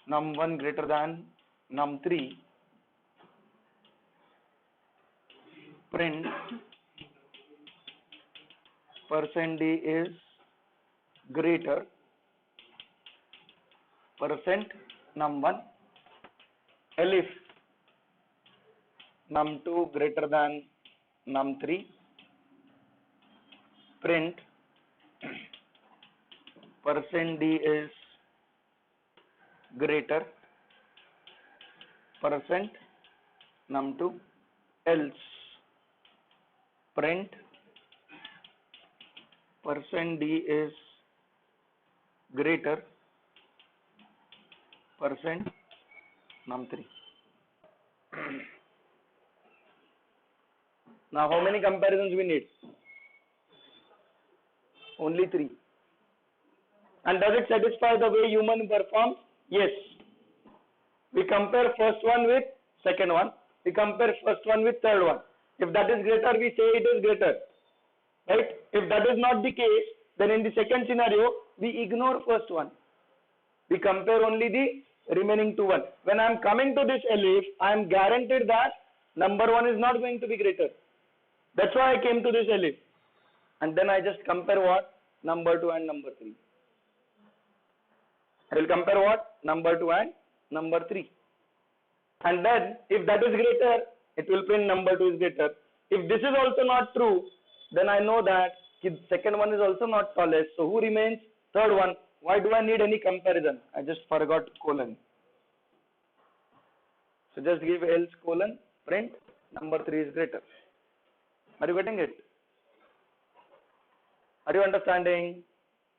num1 greater than num3, print %d is greater %num1, elif num2 greater than num3, print %d is greater %num2, else print %d is greater %num3. Now how many comparisons we need? Only 3. And does it satisfy the way human performs? Yes. We compare first one with second one. We compare first one with third one. If that is greater, we say it is greater. Right? If that is not the case, then in the second scenario, we ignore first one. We compare only the remaining two one. When I am coming to this elif, I am guaranteed that number 1 is not going to be greater. That's why I came to this elif. And then I just compare what? Number 2 and number 3. I will compare what? Number 2 and number 3. And then if that is greater, it will print number 2 is greater. If this is also not true, then I know that second one is also not tallest. So who remains? Third one. Why do I need any comparison? I just forgot colon. So just give else colon, print number 3 is greater. Are you getting it? Are you understanding?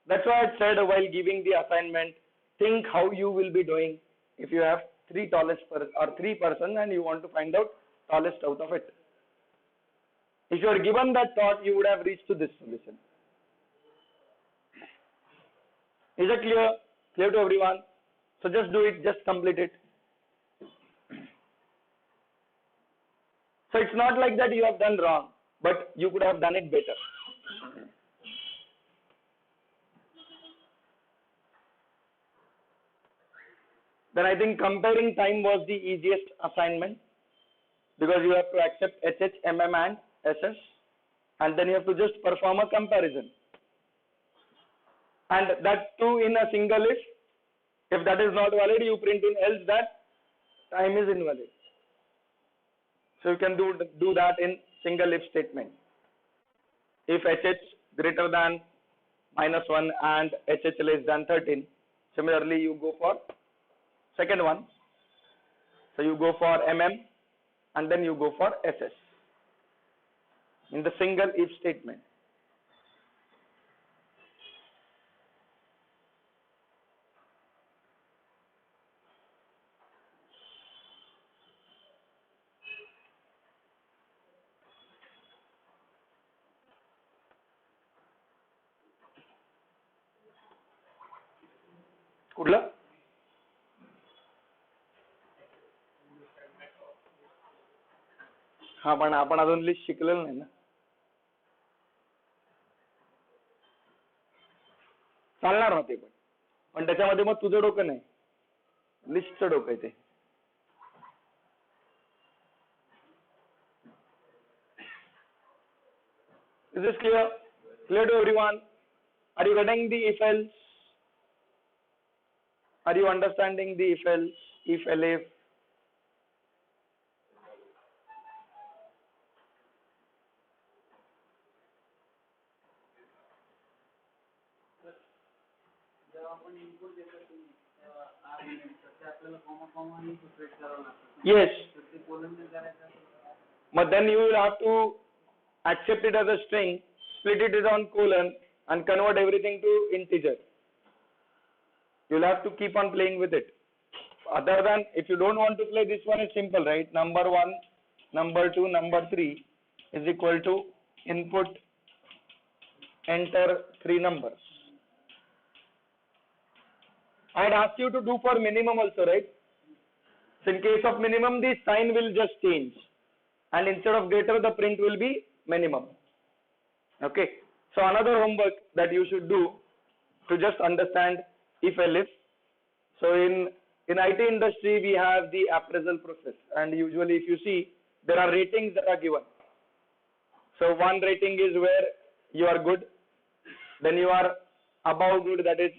That's why I said while giving the assignment, think how you will be doing if you have 3 persons and you want to find out tallest out of it. If you are given that thought, you would have reached to this solution. Is it clear? Clear to everyone? So just do it, just complete it. So it's not like that you have done wrong, but you could have done it better. Then I think comparing time was the easiest assignment because you have to accept HH, MM and SS and then you have to just perform a comparison. And that too in a single if. If that is not valid, you print in else that time is invalid. So you can do that in single if statement. If HH greater than -1 and HH less than 13, similarly you go for second one. So you go for MM and then you go for SS in the single if statement. कुठलं? हा पण आपण अजून list शिकलेलं नाही ना. चालणार ना ते पण त्याच्यामध्ये मग तुझं डोकं नाही, लिस्टचं डोकं आहे ते. Is this clear? Clear to everyone? Are you getting the if else? Are you understanding the if else, if elif? Yes. But then you will have to accept it as a string, split it on colon and convert everything to integer. You will have to keep on playing with it. Other than, if you don't want to play, this one is simple, right? Number 1, number 2, number 3 is equal to input, enter 3 numbers. I had asked you to do for minimum also, right? So in case of minimum, the sign will just change. And instead of greater, the print will be minimum. Okay. So another homework that you should do to just understand if elif. So in in IT industry, we have the appraisal process, and usually if you see, there are ratings that are given. So one rating is where you are good, then you are above good, that is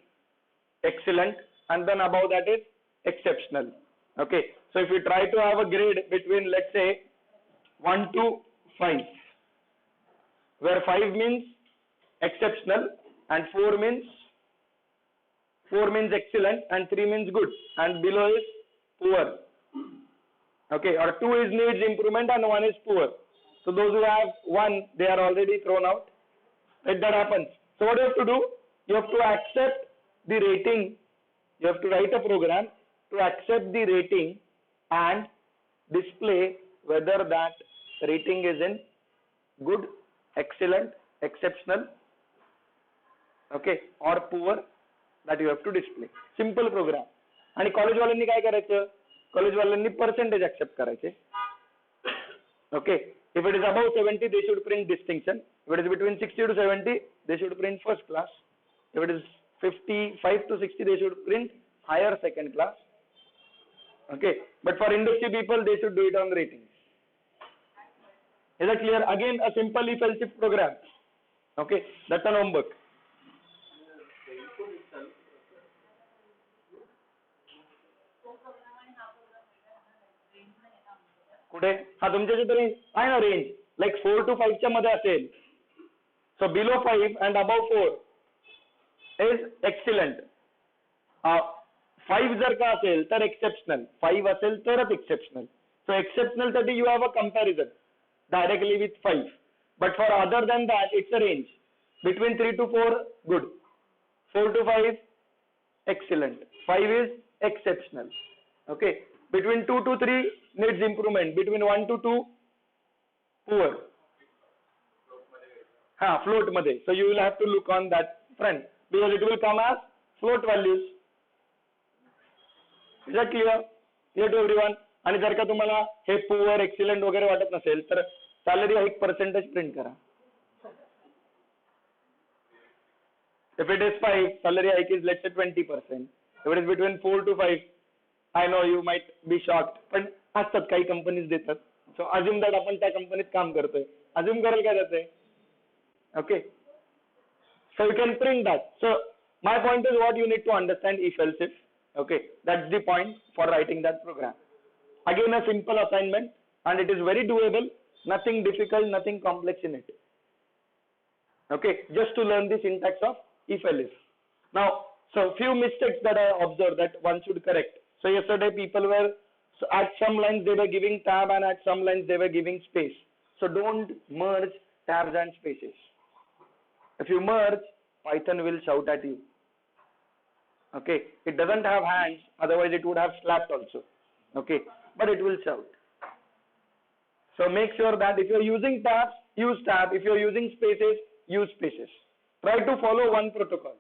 excellent, and then above that is exceptional. Okay, so if you try to have a grade between, let's say, 1 to 5, where 5 means exceptional and 4 means excellent and 3 means good, and below is poor. Okay, or 2 is needs improvement and 1 is poor. So those who have 1, they are already thrown out. If that happens, so what you have to do? You have to accept the rating. You have to write a program to accept the rating and display whether that rating is in good, excellent, exceptional, okay, or poor. That you have to display. Simple program. आणि college वाल्यांनी काय करायचं? College वाल्यांनी percentage accept करायचे. Okay, if it is above 70, they should print distinction. If it is between 60 to 70, they should print first class. If it is 55 to 60, they should print higher second class. Okay, but for industry people, they should do it on ratings. Is that clear? Again, a simple if-else if program. Okay, that's an homework. कुठे? हा तुमच्या तरी आहे ना range, like 4 to 5 च्या मध्ये असेल. So below 5 and above 4 is excellent. 5 जर का असेल तर एक्सेप्शनल, 5 असेल तरच एक्सेप्शनल. सो एक्सेप्शनल साठी you have a comparison directly with 5, but for other than that it's a range between 3 to 4 good, 4 to 5 excellent, 5 is exceptional. Okay, between 2 to 3 needs improvement, between 1 to 2 poor. Float मध्ये. So you will have to look on that front because it will come as float values. Is that clear? Clear to everyone? आणि जर का तुम्हाला हे poor, excellent वगैरे वाटत नसेल तर salary hike percentage print करा. If it is 5, salary hike is let's say 20%. If it is between 4 to 5, I know you might be shocked, पण असतात काही कंपनीज देतात. So assume that आपण त्या कंपनीत काम करतोय. Assume कराल काय जाते? Okay. So you can print that. So my point is what you need to understand if else if. Okay, that's the point for writing that program. Again, a simple assignment, and it is very doable. Nothing difficult, nothing complex in it. Okay, just to learn the syntax of if else. Now, so few mistakes that I observed that one should correct. So yesterday people were, so at some lines they were giving tab and at some lines they were giving space. So don't merge tabs and spaces. If you merge, Python will shout at you. Okay, it doesn't have hands, otherwise it would have slapped also. Okay, but it will shout. So make sure that if you're using tabs, use tab. If you're using spaces, use spaces. Try to follow one protocol.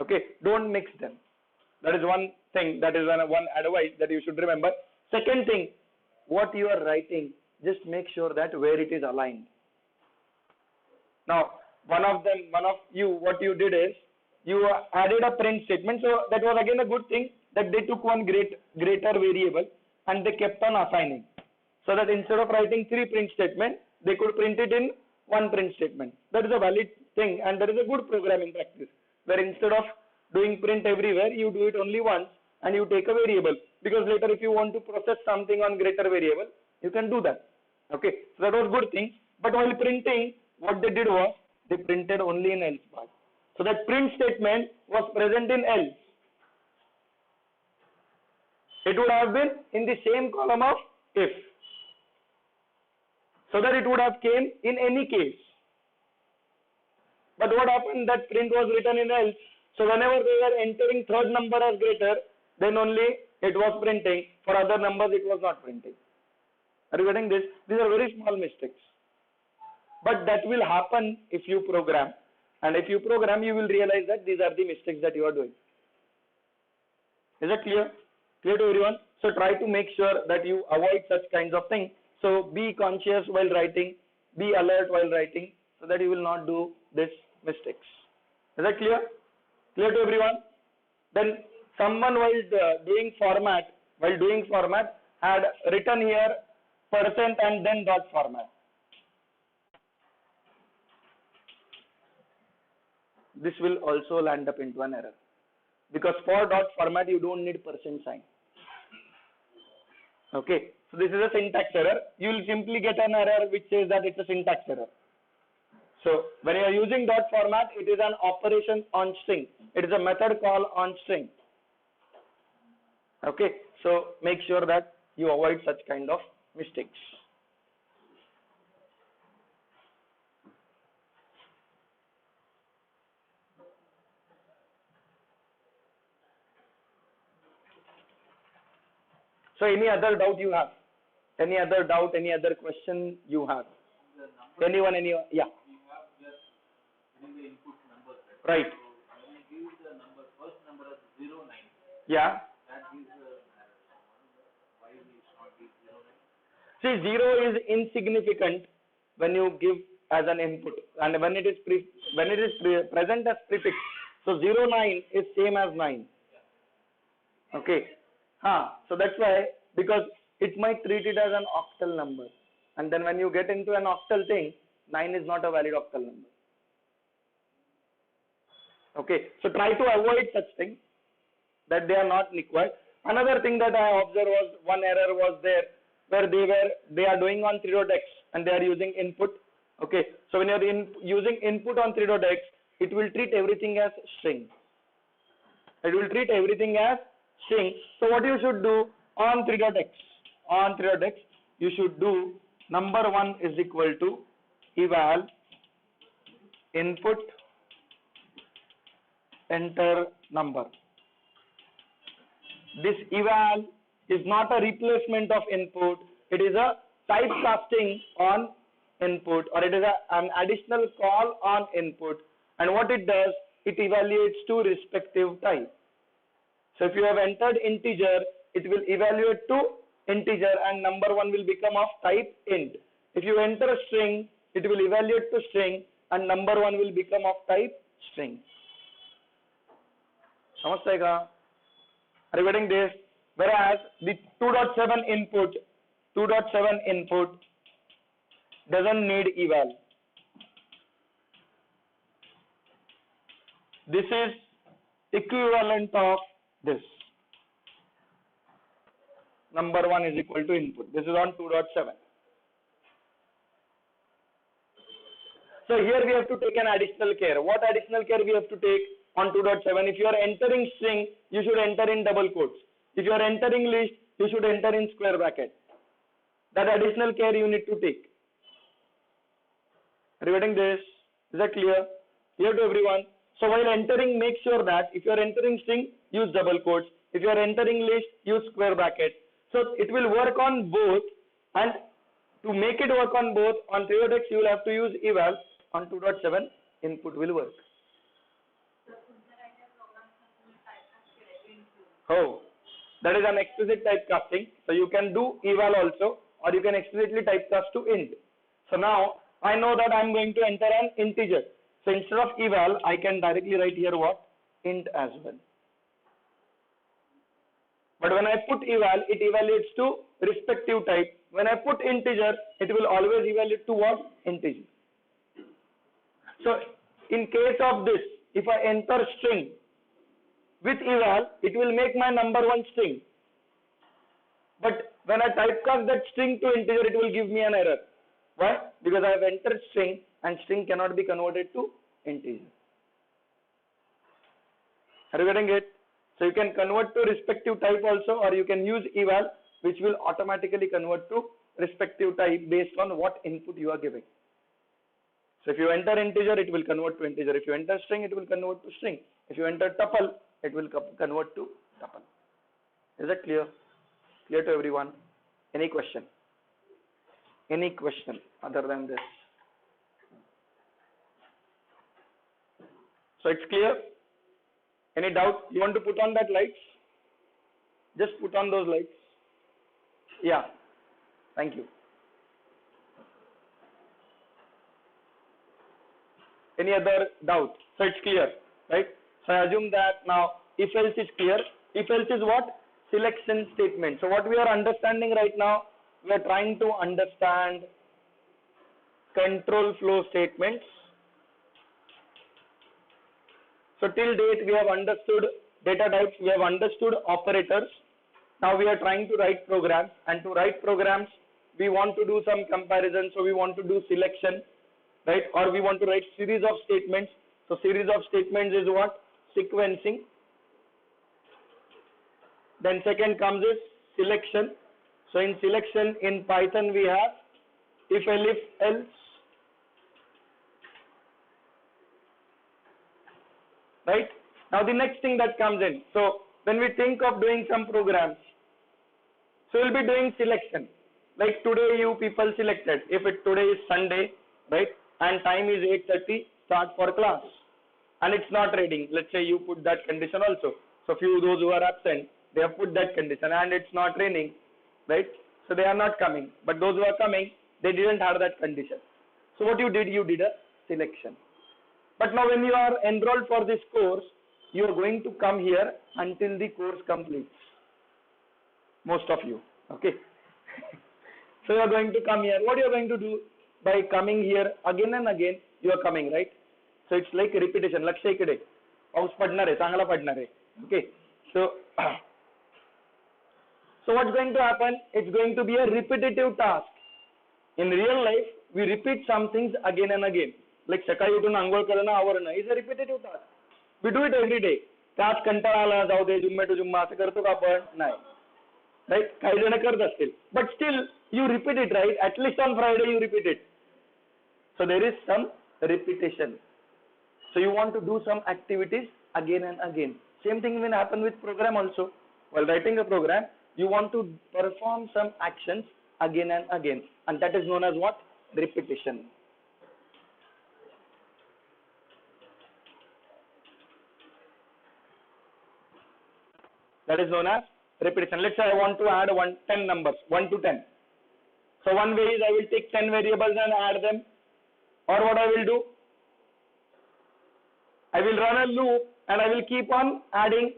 Okay, don't mix them. That is one thing, that is one advice that you should remember. Second thing, what you are writing, just make sure that where it is aligned. Now, one of you, what you did is, you added a print statement. So that was again a good thing that they took one greater variable and they kept on assigning. So that instead of writing 3 print statements, they could print it in 1 print statement. That is a valid thing and that is a good programming practice, where instead of doing print everywhere, you do it only once and you take a variable, because later if you want to process something on greater variable, you can do that. Okay, so that was good thing. But while printing, what they did was they printed only in else part. So that print statement was present in else. It would have been in the same column of if, so that it would have came in any case. But what happened, that print was written in else. So whenever they were entering third number as greater, then only it was printing. For other numbers, it was not printing. Are you getting this? These are very small mistakes. But that will happen if you program. And if you program, you will realize that these are the mistakes that you are doing. Is that clear? Clear to everyone? So try to make sure that you avoid such kinds of things. So be conscious while writing, be alert while writing, so that you will not do these mistakes. Is that clear? Clear to everyone? Then someone while doing format had written here percent and then dot format. This will also land up into an error, because for dot format you don't need percent sign. Okay, so this is a syntax error. You will simply get an error which says that it's a syntax error. So when you are using dot format, it is an operation on string. It is a method call on string. Okay, so make sure that you avoid such kind of mistakes. So any other doubt you have? Any other doubt, any other question you have? Anyone, yeah. We have just giving the input numbers, Right. So when we give the number, first number as 09, Yeah. that gives a why we should not give 09? See, 0 is insignificant when you give as an input, and when it is present as prefix. So 09 is same as 9. Okay. So that's why, because it might treat it as an octal number, and then when you get into an octal thing, 9 is not a valid octal number. Okay, so try to avoid such things, that they are not required. Another thing that I observed was one error was there where they are doing on 3.x and they are using input. Okay, so when you are using input on 3.x, it will treat everything as string. It will treat everything as string. So what you should do on 3.x? On 3.x, you should do number 1 is equal to eval input enter number. This eval is not a replacement of input. It is a typecasting on input, or it is an additional call on input. And what it does, it evaluates to respective type. So if you have entered integer, it will evaluate to integer and number 1 will become of type int. If you enter a string, it will evaluate to string and number 1 will become of type string. Are you getting this? Whereas the 2.7 input doesn't need eval. This is equivalent of this. Number 1 is equal to input. This is on 2.7. So here we have to take an additional care. What additional care we have to take on 2.7? If you are entering string, you should enter in double quotes. If you are entering list, you should enter in square bracket. That additional care you need to take. Are you getting this? Is that clear? Clear to everyone? So while entering, make sure that if you are entering string, use double quotes. If you are entering list, use square bracket. So it will work on both, and to make it work on both, on 3.x you will have to use eval, on 2.7 input will work. Oh, that is an explicit typecasting. So you can do eval also, or you can explicitly typecast to int. So now I know that I am going to enter an integer. So instead of eval, I can directly write here what? Int as well. But when I put eval, it evaluates to respective type. When I put integer, it will always evaluate to what? Integer. So in case of this, if I enter string with eval, it will make my number 1 string. But when I typecast that string to integer, it will give me an error. Why? Because I have entered string and string cannot be converted to integer. Are you getting it? So you can convert to respective type also, or you can use eval, which will automatically convert to respective type based on what input you are giving. So if you enter integer, it will convert to integer. If you enter string, it will convert to string. If you enter tuple, it will convert to tuple. Is that clear? Clear to everyone? Any question? Any question other than this? So it's clear? Any doubt? You want to put on that lights? Just put on those lights. Yeah. Thank you. Any other doubt? So it's clear, right? So I assume that now if else is clear. If else is what? Selection statement. So what we are understanding right now, we are trying to understand control flow statements. So till date we have understood data types, we have understood operators. Now we are trying to write programs, and to write programs we want to do some comparison. So we want to do selection, right? Or we want to write series of statements. So series of statements is what? Sequencing. Then second comes is selection. So in selection in Python we have if else, right? Now the next thing that comes in. So when we think of doing some programs, so we'll be doing selection. Like today you people selected, if today is Sunday, right? And time is 8:30, start for class. And it's not raining. Let's say you put that condition also. So few those who are absent, they have put that condition, and it's not raining, right? So they are not coming. But those who are coming, they didn't have that condition. So what you did a selection. But now when you are enrolled for this course, you are going to come here until the course completes. Most of you, okay? So you are going to come here. What you are going to do by coming here again and again, you are coming, right? So it's like repetition. Lakshay ikade. Paus padnar hai, changala padnar hai. Okay. So what's going to happen? It's going to be a repetitive task. In real life, we repeat some things again and again. Like सकाळी उठून अंघोळ करणं आवरणं is a repetitive task. We do it every day. त्यात कंटाळा आला जाऊ दे जुम्मे टू जुम्मा असं करतो का आपण? नाही. Right? काही जण करत असतील. But still you repeat it, right? At least on Friday you repeat it. So there is some repetition. So you want to do some activities again and again. Same thing will happen with program also. While writing a program, you want to perform some actions again and again. And that is known as what? Repetition. That is known as repetition. Let's say I want to add 10 numbers, 1 to 10. So one way is I will take 10 variables and add them. Or what I will do? I will run a loop and I will keep on adding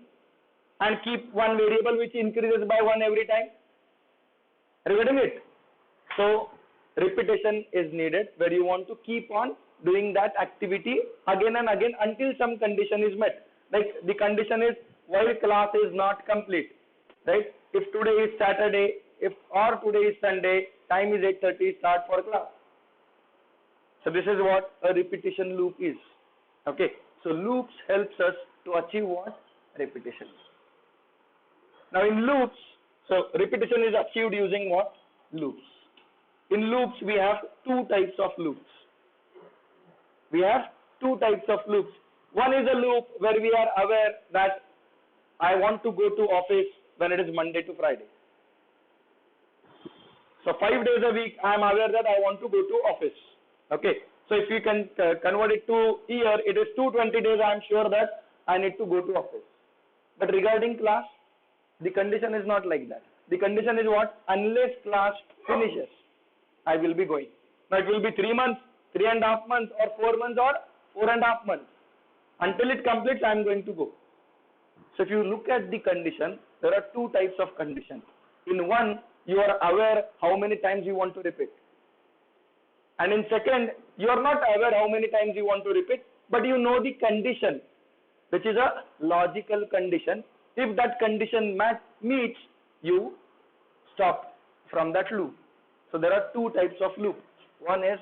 and keep one variable which increases by 1 every time. Are you getting it? So repetition is needed where you want to keep on doing that activity again and again until some condition is met. Like the condition is while class is not complete, right? If today is Saturday, or today is Sunday, time is 8:30, start for class. So this is what a repetition loop is. Okay. So loops helps us to achieve what? Repetition. Now in loops, so repetition is achieved using what? Loops. In loops we have two types of loops. We have two types of loops. One is a loop where we are aware that I want to go to office when it is Monday to Friday. So 5 days a week I am aware that I want to go to office. Okay. So if you can convert it to year, it is 220 days I am sure that I need to go to office. But regarding class, the condition is not like that. The condition is what? Unless class finishes, I will be going. Now it will be 3 months, 3.5 months, or 4 months, or 4.5 months. Until it completes, I am going to go. So if you look at the condition, there are two types of condition. In one, you are aware how many times you want to repeat. And in second, you are not aware how many times you want to repeat, but you know the condition, which is a logical condition. If that condition meets, you stop from that loop. So there are two types of loop. One is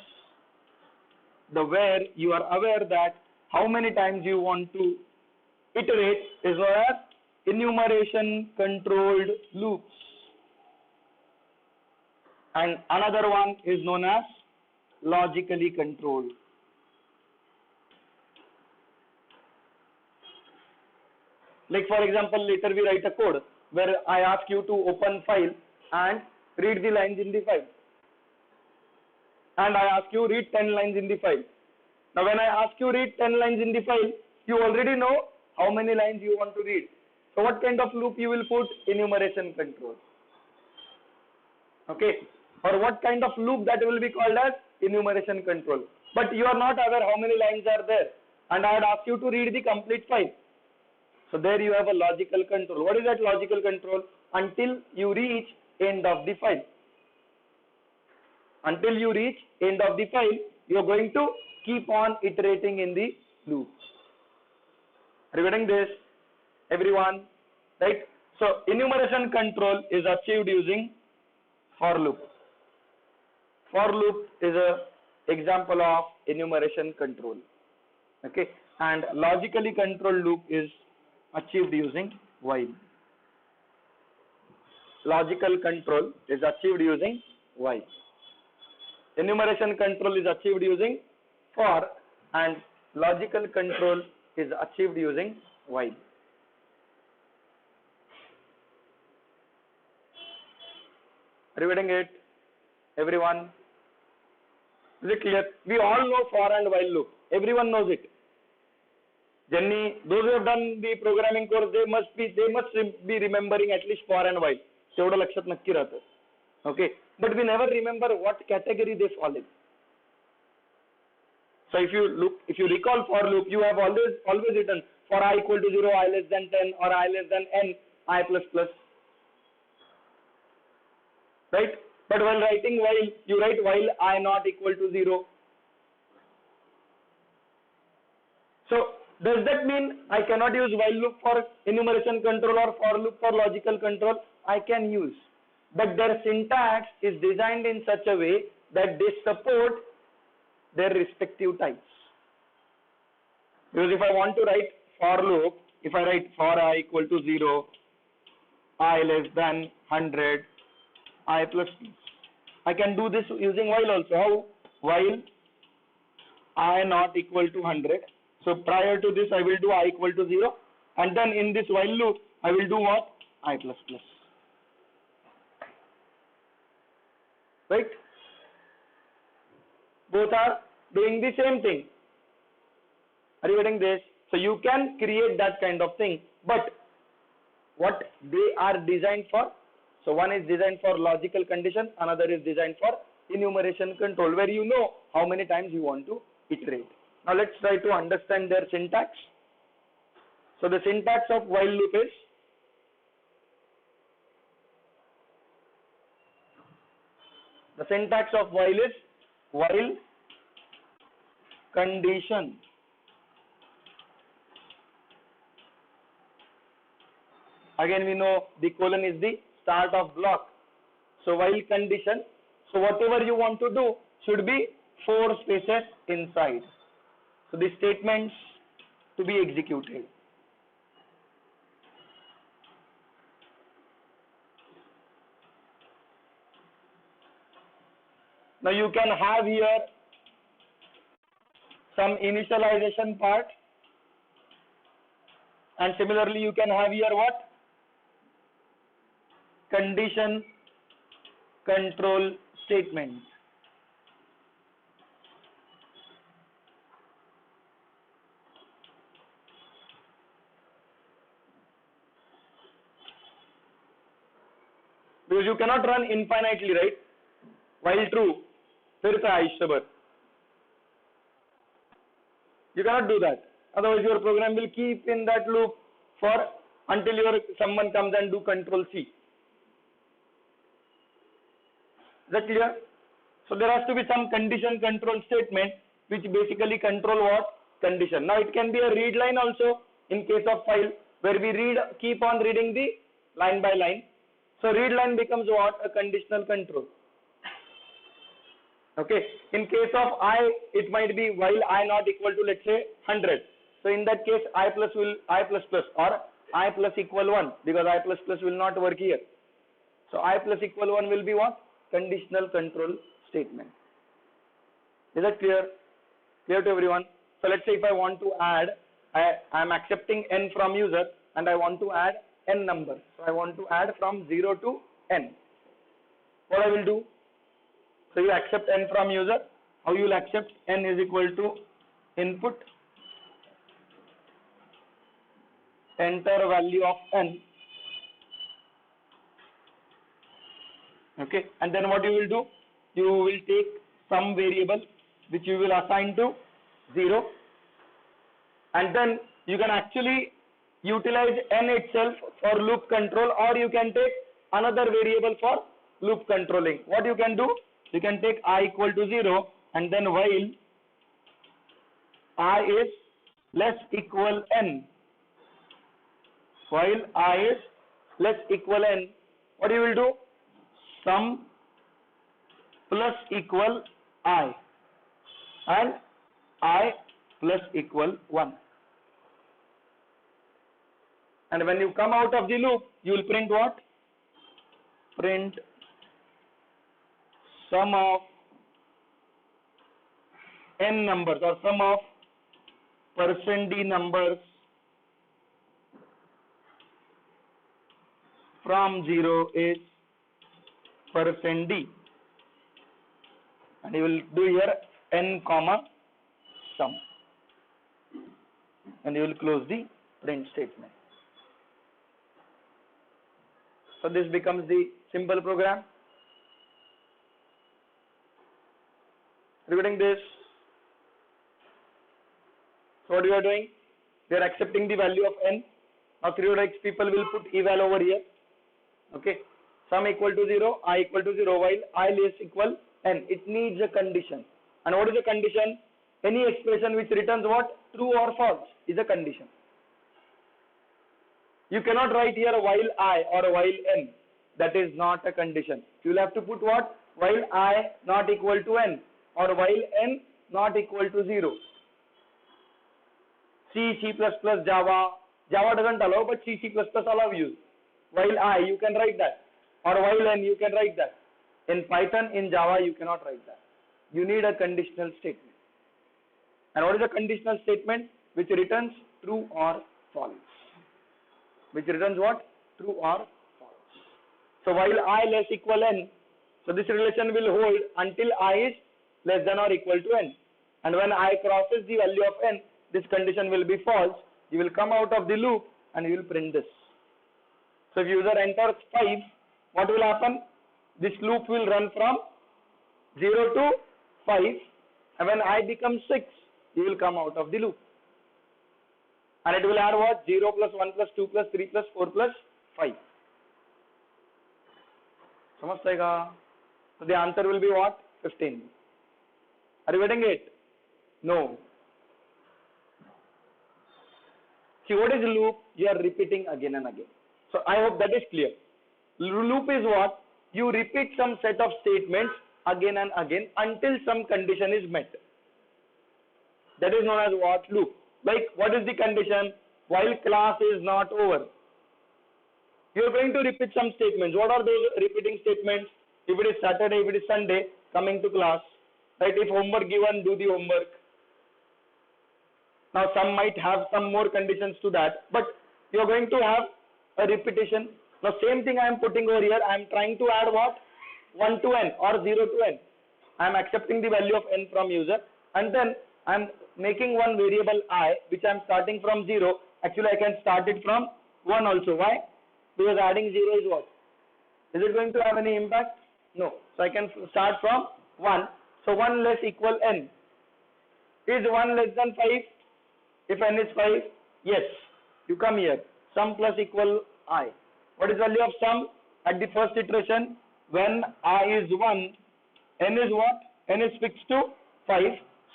the where you are aware that how many times you want to iterate is known as enumeration controlled loops. And another one is known as logically controlled. Like for example, later we write a code where I ask you to open file and read the lines in the file. And I ask you read 10 lines in the file. Now when I ask you read 10 lines in the file, you already know how many lines you want to read. So what kind of loop you will put? Enumeration control. Okay. Or what kind of loop that will be called as enumeration control. But you are not aware how many lines are there. And I had asked you to read the complete file. So there you have a logical control. What is that logical control? Until you reach end of the file. Until you reach end of the file, you are going to keep on iterating in the loop. Are you getting this, everyone? Right? So enumeration control is achieved using for loop. For loop is a example of enumeration control. Okay, and logically controlled loop is achieved using while. Logical control is achieved using while. Enumeration control is achieved using for, and logical control is achieved using while. Are you getting it, everyone? Is it clear? We all know for and while loop. Everyone knows it. Jenny, those who have done the programming course, they must be remembering at least for and while. तेवढं लक्षात नक्की राहतं. Okay, but we never remember what category they fall in. So if you recall for loop, you have always written for I equal to 0, I less than 10, or I less than n, I plus plus. Right? But when writing while, you write while I not equal to 0. So does that mean I cannot use while loop for enumeration control or for loop for logical control? I can use, but their syntax is designed in such a way that they support their respective types. Because if I want to write for loop, if I write for I equal to 0, I less than 100, I plus, I can do this using while also. How? While I not equal to 100. So prior to this, I will do I equal to 0, and then in this while loop, I will do what? I plus plus. Right? Both are doing the same thing. Are you getting this? So you can create that kind of thing, but what they are designed for? So one is designed for logical condition, another is designed for enumeration control, where you know how many times you want to iterate. Now let's try to understand their syntax. So the syntax of while loop is, the syntax of while is while condition. Again we know the colon is the start of block. So while condition, so whatever you want to do should be 4 spaces inside. So the statements to be executed. Now you can have here some initialization part, and similarly you can have here what? Condition control statement. Because you cannot run infinitely, right? While true, फिर आयुष्यभर. You cannot do that. Otherwise, your program will keep in that loop for until someone comes and do Control C. Is that clear? So there has to be some condition control statement which basically control what? Condition. Now it can be a read line also in case of file, where we keep on reading the line by line. So read line becomes what? A conditional control. Okay. In case of I, it might be while I not equal to, let's say, 100. So in that case, I plus or I plus equal 1, because I plus will not work here. So I plus equal 1 will be what? Conditional control statement. Is that clear? Clear to everyone? So let's say if I want to add, I am accepting n from user and I want to add n numbers. So I want to add from 0 to n. What I will do? So you accept n from user. How you will accept? N is equal to input, enter value of n. Okay, and then what you will do? You will take some variable which you will assign to 0, and then you can actually utilize n itself for loop control, or you can take another variable for loop controlling. What you can do? You can take I equal to 0, and then while I is less equal n, while I is less equal n, what you will do? Sum plus equal I, and I plus equal 1. And when you come out of the loop, you will print what? Print sum of n numbers, or sum of %d numbers from 0 is %d, and you will do here n comma sum, and you will close the print statement. So this becomes the simple program. Regarding this, so what we are doing? We are accepting the value of n. Now 3x people will put eval over here. Okay. Sum equal to 0, I equal to 0, while I less equal n. It needs a condition. And what is the condition? Any expression which returns what? True or false is a condition. You cannot write here while I or while n. That is not a condition. You will have to put what? While I not equal to n, or while n not equal to 0. C, C++, Java. Java doesn't allow, but C, C++ allow you. While I, you can write that. Or while n, you can write that. In Python, in Java, you cannot write that. You need a conditional statement. And what is a conditional statement? Which returns true or false. Which returns what? True or false. So while I less equal n, so this relation will hold until I is less than or equal to n. And when I crosses the value of n, this condition will be false. You will come out of the loop and you will print this. So if user enters 5, what will happen? This loop will run from 0 to 5, and when I becomes 6, you will come out of the loop. And it will add what? 0 plus 1 plus 2 plus 3 plus 4 plus 5. Samajhega? So the answer will be what? 15. Are you getting it? No. See, what is loop? You are repeating again and again. So I hope that is clear. Loop is what? You repeat some set of statements again and again until some condition is met. That is known as what? Loop. Like, what is the condition? While class is not over. You are going to repeat some statements. What are those repeating statements? If it is Saturday, if it is Sunday, coming to class. Right? If homework given, do the homework. Now, some might have some more conditions to that, but you are going to have a repetition. Now, same thing I am putting over here. I am trying to add what? 1 to n or 0 to n. I am accepting the value of n from user, and then I am making one variable I, which I am starting from 0. Actually, I can start it from 1 also. Why? Because adding 0 is what? Is it going to have any impact? No. So I can start from 1. So 1 less equal n. Is 1 less than 5? If n is 5, yes. You come here. Sum plus equal I. What is value of sum? At the first iteration, when I is 1, n is what? N is fixed to 5.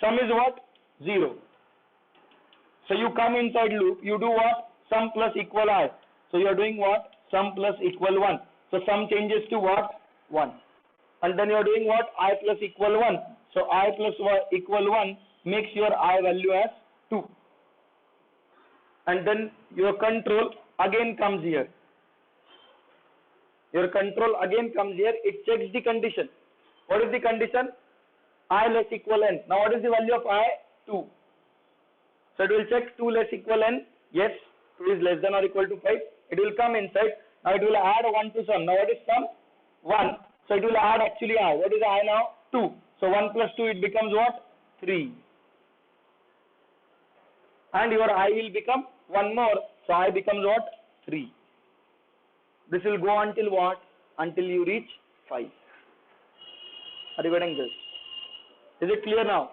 Sum is what? 0. So you come inside loop, you do what? Sum plus equal I. So you are doing what? Sum plus equal 1. So sum changes to what? 1. And then you are doing what? I plus equal 1. So I plus equal 1 makes your I value as 2. And then your control again comes here. Your control again comes here. It checks the condition. What is the condition? I less equal n. Now what is the value of I? 2. So it will check 2 less equal n. Yes, 2 is less than or equal to 5. It will come inside. Now it will add 1 to sum. Now what is sum? 1. So it will add actually I. What is I now? 2. So 1 plus 2, it becomes what? 3. And your I will become 1 more. So I becomes what? 3. This will go until what? Until you reach 5. Are you getting this? Is it clear now?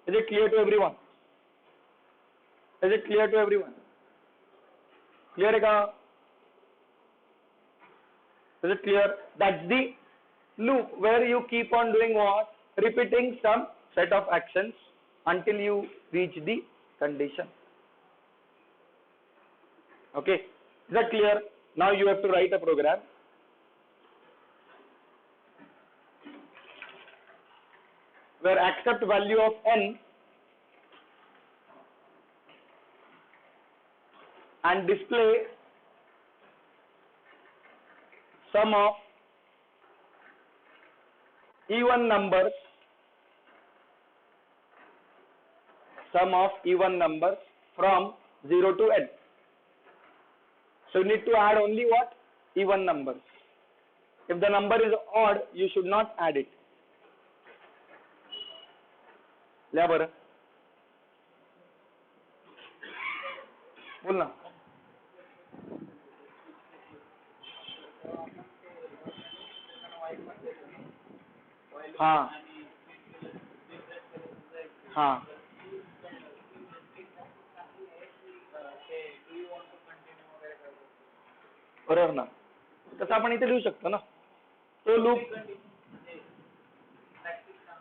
Is it clear to everyone? Is it clear to everyone? Clear है का? Is it clear? That's the loop where you keep on doing what? Repeating some set of actions until you reach the condition. Okay, is that clear? Now you have to write a program. Where accept value of n and display sum of even numbers from 0 to n. So you need to add only what? Even numbers. If the number is odd, you should not add it. लिया बरं, बोल ना. हाँ हाँ बरोबर ना. तसं आपण इथे लिहू शकतो ना. तो लूप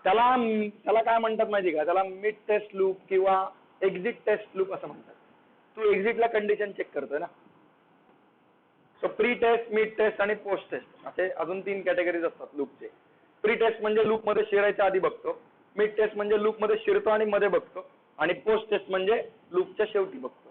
त्याला काय म्हणतात माहिती का? त्याला मिड टेस्ट लूप किंवा एक्झिट टेस्ट लूप असं म्हणतात. तू एक्झिटला कंडिशन चेक करतोय ना. So pre test, mid test आणि पोस्ट टेस्ट असे अजून 3 कॅटेगरीज असतात लूपचे. प्री टेस्ट म्हणजे लूप मध्ये शिरायच्या आधी बघतो. मिड टेस्ट म्हणजे लूप मध्ये शिरतो आणि मध्ये बघतो. आणि पोस्ट टेस्ट म्हणजे लूपच्या शेवटी बघतो.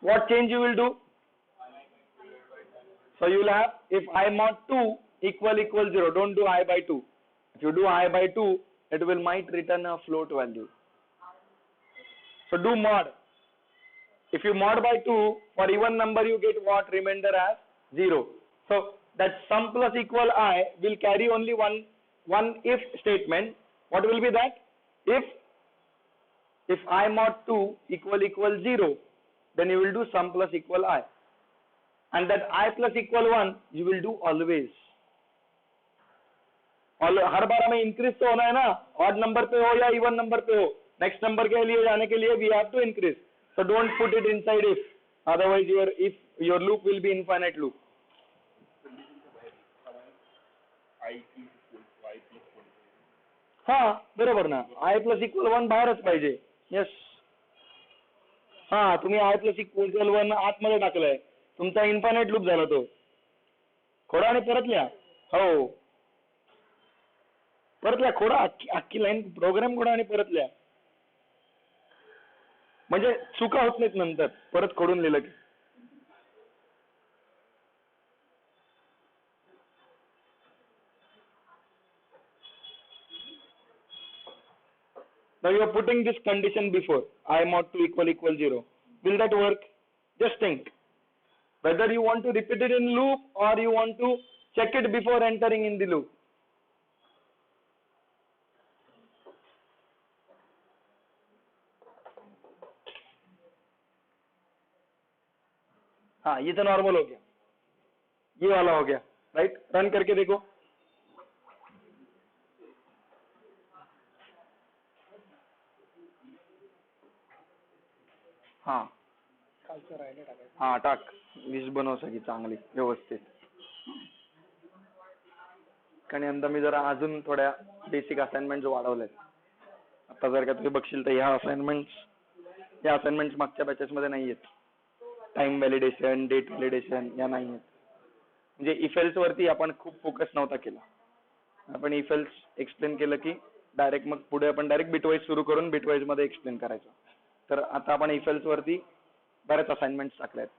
What change you will do? So you will have if I mod 2 equal 0. Don't do I by 2. If you do I by 2, it will might return a float value. So do mod. If you mod by 2, for even number you get what? Remainder as 0. So that sum plus equal I will carry only one if statement. What will be that? If I mod 2 equal 0, then you will do sum plus equal I. And that I plus equal 1 you will do always. हर बार हमें increase तो होना है ना. Odd number पे हो या even number पे हो, नेक्स्ट नंबर के लिए जाने के लिए we have to increase. So don't put it inside if, otherwise your loop will be infinite loop. हाँ बरोबर ना. I plus equal 1 बाहेरच पाहिजे. येस. हा तुम्ही I plus equal 1 आतमध्ये टाकलंय, तुमचा इन्फायनाइट लूप झाला तो. खोडा आणि परत लिहा. हो परत लिहा. खोडा अख्खी लाईन प्रोग्राम खोडा आणि परत लिहा. म्हणजे चुका होत नाहीत नंतर परत खोडून लिहिलं की. Now you are putting this condition before I mod 2 equal 0. Will that work? Just think whether you want to repeat it in loop or you want to check it before entering in the loop. हाँ ये तो normal हो गया, ये वाला हो गया. Right, run करके देखो. हाँ हाँ टाक. लिस्ट बनव सगळी चांगली व्यवस्थित. कारण यंदा मी जरा अजून थोड्या बेसिक असाइनमेंट वाढवल्यात. आता जर का तुम्ही बघशील तर ह्या असाइनमेंट्स मागच्या बॅचेस मध्ये नाही आहेत. टाइम व्हॅलिडेशन, डेट व्हॅलिडेशन या नाही आहेत. म्हणजे इफेल्स वरती आपण खूप फोकस नव्हता केला. आपण इफेल्स एक्सप्लेन केलं की डायरेक्ट मग पुढे आपण डायरेक्ट बिटवाईज सुरू करून बिटवाईज मध्ये एक्सप्लेन करायचं. तर आता आपण इफेल्स वरती बरेच असाइनमेंट्स टाकले आहेत.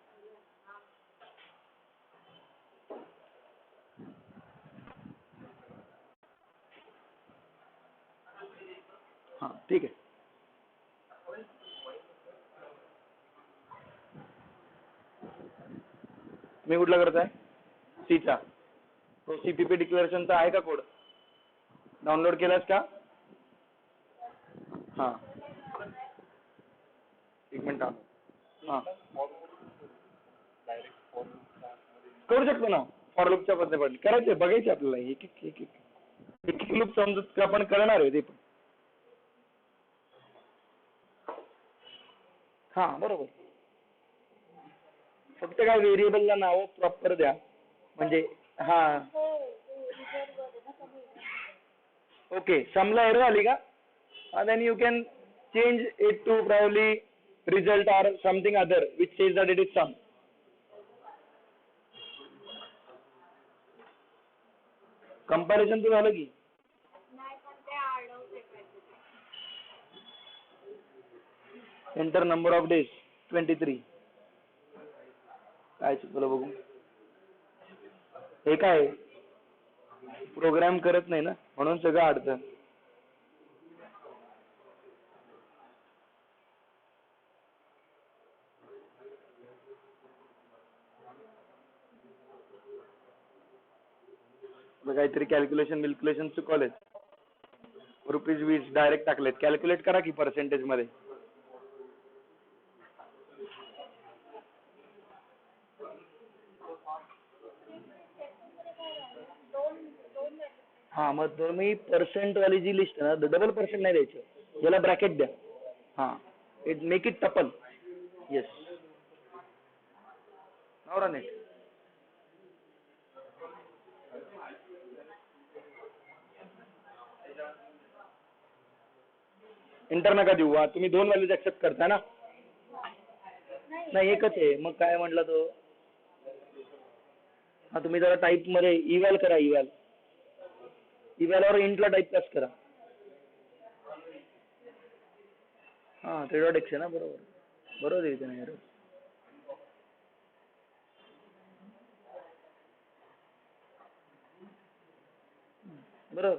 हाँ ठीक आहे. तुम्ही कुठला करताय? सीचा. तो सीपीपी डिक्लेरेशनचा आहे का कोड? डाउनलोड केलास का? हां, एक मिनिट. हां, करू शकतो ना. फॉर लूपच्या पद्धती करायचे, बघायचे आपल्याला एक एक एक एक एक लूप समजत आपण करणार आहे ते पण. हा बरोबर. फक्त काय व्हेरिएबलला नाव प्रॉपर द्या म्हणजे. हा ओके, समला एरर आली का? Then you can change it to probably result or something other which says that it is sum. Comparison तर झालं की. Enter number of days 23. काय चुकलं बघू. हे काय प्रोग्राम करत नाही ना म्हणून सगळं अडतं. काहीतरी कॅल्क्युलेशन चुकवलेत. ₹20 डायरेक्ट टाकलेत. कॅल्क्युलेट करा की पर्सेंटेज मध्ये. हा मग तुम्ही पर्सेंट वाली जी लिस्ट आहे ना डबल पर्सेंट नाही द्यायचं, याला ब्रॅकेट द्या. हा it make it tuple. Yes नवरा नेट. इंटर नका देऊ. तुम्ही 2 व्हॅल्यूज ऍक्सेप्ट करता ना. नाही एकच आहे मग काय म्हटलं तो. हा तुम्ही जरा टाईप मध्ये इव्हॅल करा. इव्हॅलवर इंटला टाईप कास्ट करा. हा 3.x आहे ना. बरोबर येते ना. बरोबर.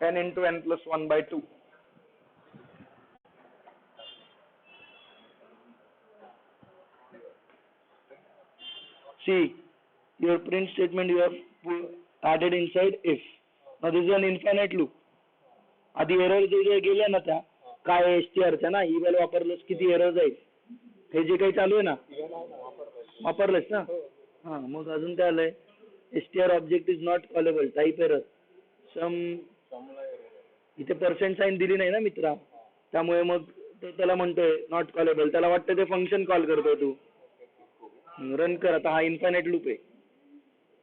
n into n plus 1/2. See, your print statement you have added inside if. Now this is an infinite loop. आधी एरर जे गेल्या ना त्या काय एसटीआरच्या ना इव्हॅल वापरलंस किती एरर जाईल हे जे काही चालू आहे ना वापरलंस ना. हा मग अजून काय आलंय. S T R object is not callable type error sum. इथे पर्सेंट साईन दिली नाही ना मित्रा त्यामुळे मग त्याला म्हणतोय नॉट कॉलेबल. त्याला वाटतं ते फंक्शन कॉल करतोय तू. रन कर आता. हा इन्फायनाइट लूप आहे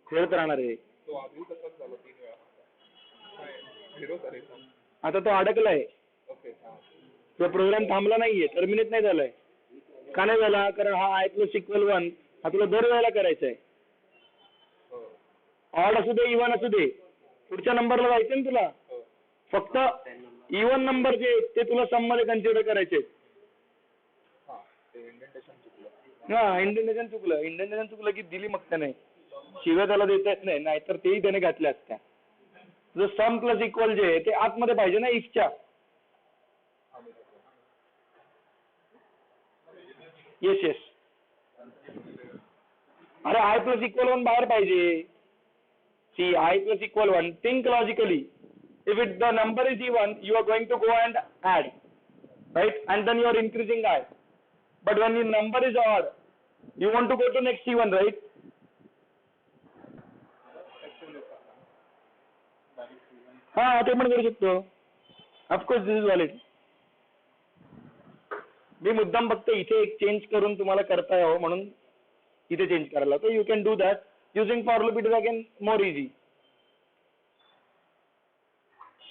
खेळत राहणार आहे. आता तो अडकलाय. तो प्रोग्राम थांबला नाहीये. टर्मिनेट नाही झालाय. का नाही झाला? कारण हा i+=1 हा तुला दर वेळेला करायचा आहे. ऑड असू दे इव्हन असू दे पुढच्या नंबरला जायचं ना तुला. फक्त इव्हन नंबर जे ते तुला सम मध्ये कन्सिडर करायचे. हा इंडेंटेशन चुकलं की दिली मग त्याने शिव्या त्याला देता येत नाही. नाहीतर तेही त्याने घातल्या असत्या. जो सम प्लस इक्वल जे ते आतमध्ये पाहिजे ना इफच्या. येस. अरे i+=1 बाहेर पाहिजे. See i+=1 think logically. If the number is even you are going to go and add, right, and then you are increasing I. But when your number is odd you want to go to next even, right? हा ते पण करू शकतो. Of course this is valid. मी मुद्दाम फक्त इथे एक चेंज करून तुम्हाला करता यावं म्हणून इथे चेंज करायला. तर you can do that using for loop. It is again more easy.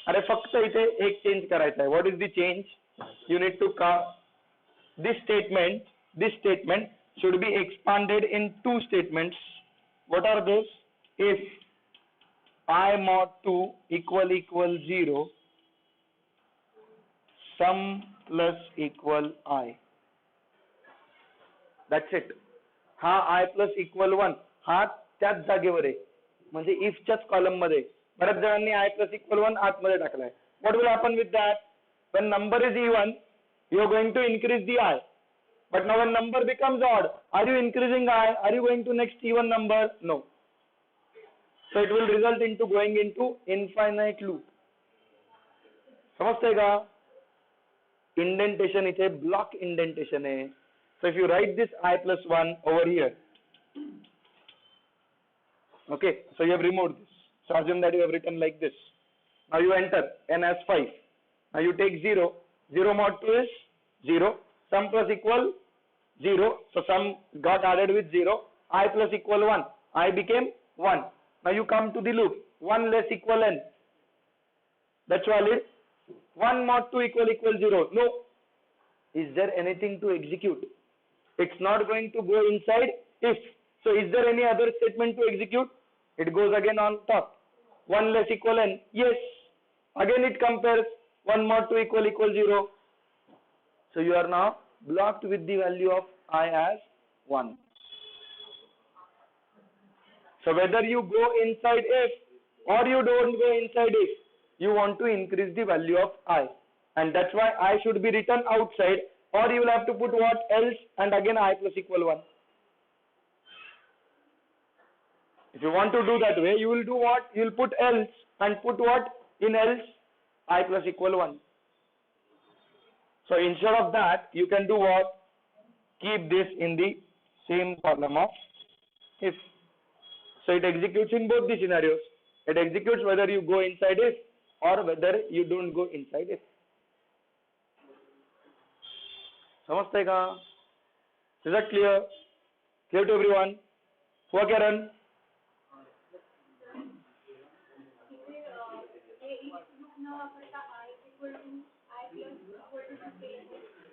अरे फक्त इथे एक चेंज करायचा आहे. What is the change you need to का. This statement should be expanded in 2 statements. What are those? If I mod 2 equal 0 sum plus equal I. That's it. हा i+=1 हा त्याच जागेवर आहे म्हणजे इफच्याच कॉलम मध्ये. बऱ्याच जणांनी i+=1 आतमध्ये टाकलाय. What will happen with that? When number is even you are going to increase the I. But now when number becomes odd, are you increasing I? Are you going to next even number? No. So it will result into going into infinite loop. समजते का? Indentation इथे block indentation है. So if you write this I plus 1 over here, okay, so you have removed this. So assume that you have written like this. Now you enter n as 5. Now you take 0. 0 mod 2 is 0. Sum plus equal 0. So sum got added with 0. I plus equal 1. I became 1. Now you come to the loop. 1 less equal n. That's valid. 1 mod 2 equal 0. No. Is there anything to execute? It's not going to go inside if. So is there any other statement to execute? It goes again on top. 1 less equal n. Yes. Again it compares. 1 mod 2 equal 0. So you are now blocked with the value of I as 1. So whether you go inside if or you don't go inside if, you want to increase the value of I. And that's why I should be written outside, or you will have to put what else and again I plus equal 1. If you want to do that way, you will do what? You will put else and put what? In else I plus equal 1. So instead of that, you can do what? Keep this in the same column of if. So it executes in both the scenarios. It executes whether you go inside if or whether you don't go inside if. समझते का? Is that clear? Clear to everyone? हुआ क्या run?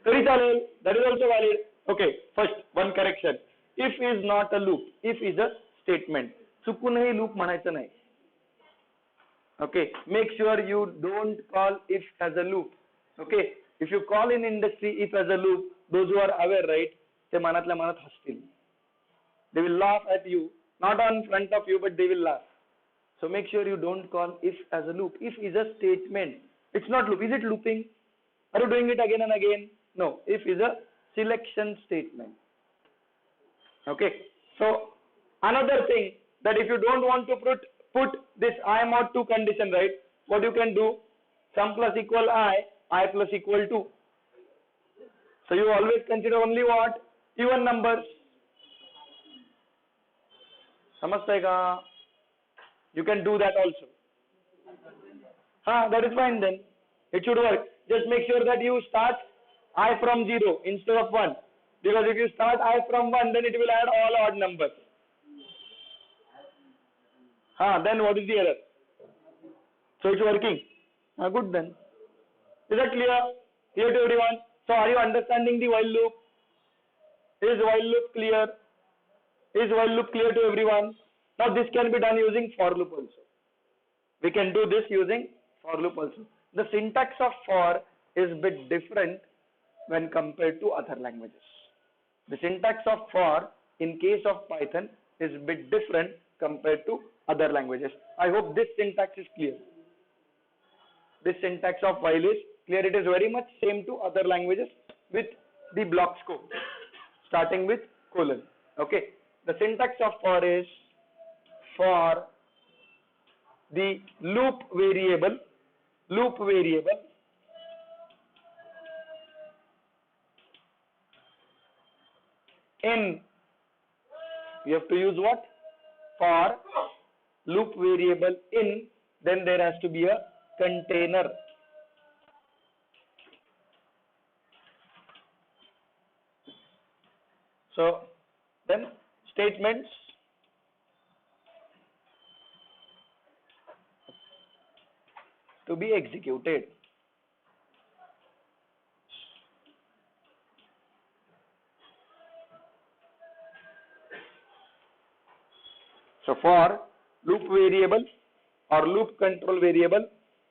तरी चालेल. That is also valid. Okay. First, one correction. If is not a loop. If is a statement. चुकूनही loop म्हणायचं नाही. Okay. Make sure you don't call if as a loop. Okay. If you call in industry if as a loop, those who are aware, right, ते मनातल्या मनात हसतील. They will laugh at you, not on front of you, but they will laugh. So make sure you don't call if as a loop. If is a statement. It's not loop. Is it looping? Are you doing it again and again? No. If is a selection statement. Okay. So another thing that if you don't want to put this I mod 2 condition, right, what you can do? Sum plus equal I plus equal 2. So you always consider only what? Even numbers. समझते का? You can do that also. That is fine then. It should work. Just make sure that you start I from 0 instead of 1. Because if you start I from 1, then it will add all odd numbers. Then what is the error? So it's working. Good then. Is that clear? Clear to everyone? So are you understanding the while loop? Is while loop clear? Is while loop clear to everyone? Now this can be done using for loop also. We can do this using for loop also. The syntax of for is a bit different when compared to other languages. The syntax of for in case of Python is a bit different compared to other languages. I hope this syntax is clear. This syntax of while is clear. It is very much same to other languages with the block scope starting with colon. Okay. The syntax of for is for the loop variable in, you have to use what? For loop variable in, then there has to be a container. So then statements to be executed. So for loop variable or loop control variable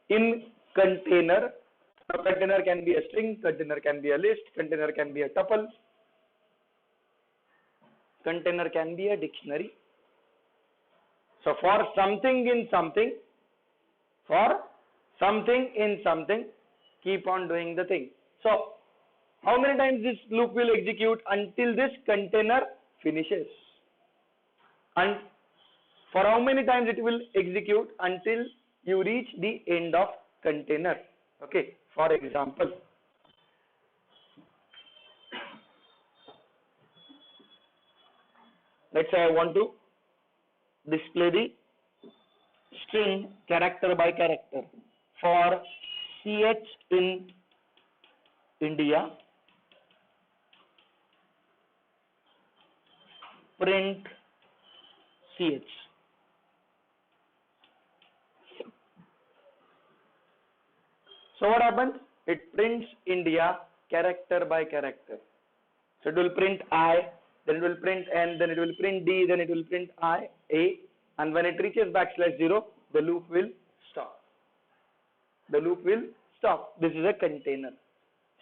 in container, so container can be a string, container can be a list, container can be a tuple, container can be a dictionary. So for something in something, keep on doing the thing. So how many times this loop will execute until this container finishes? And For how many times it will execute? Until you reach the end of container. Okay, for example, let's say I want to display the string character by character for CH in India, print CH. So what happens? It prints India character by character. So it will print I, then it will print N, then it will print D, then it will print I, A, and when it reaches \0, the loop will stop. The loop will stop. This is a container.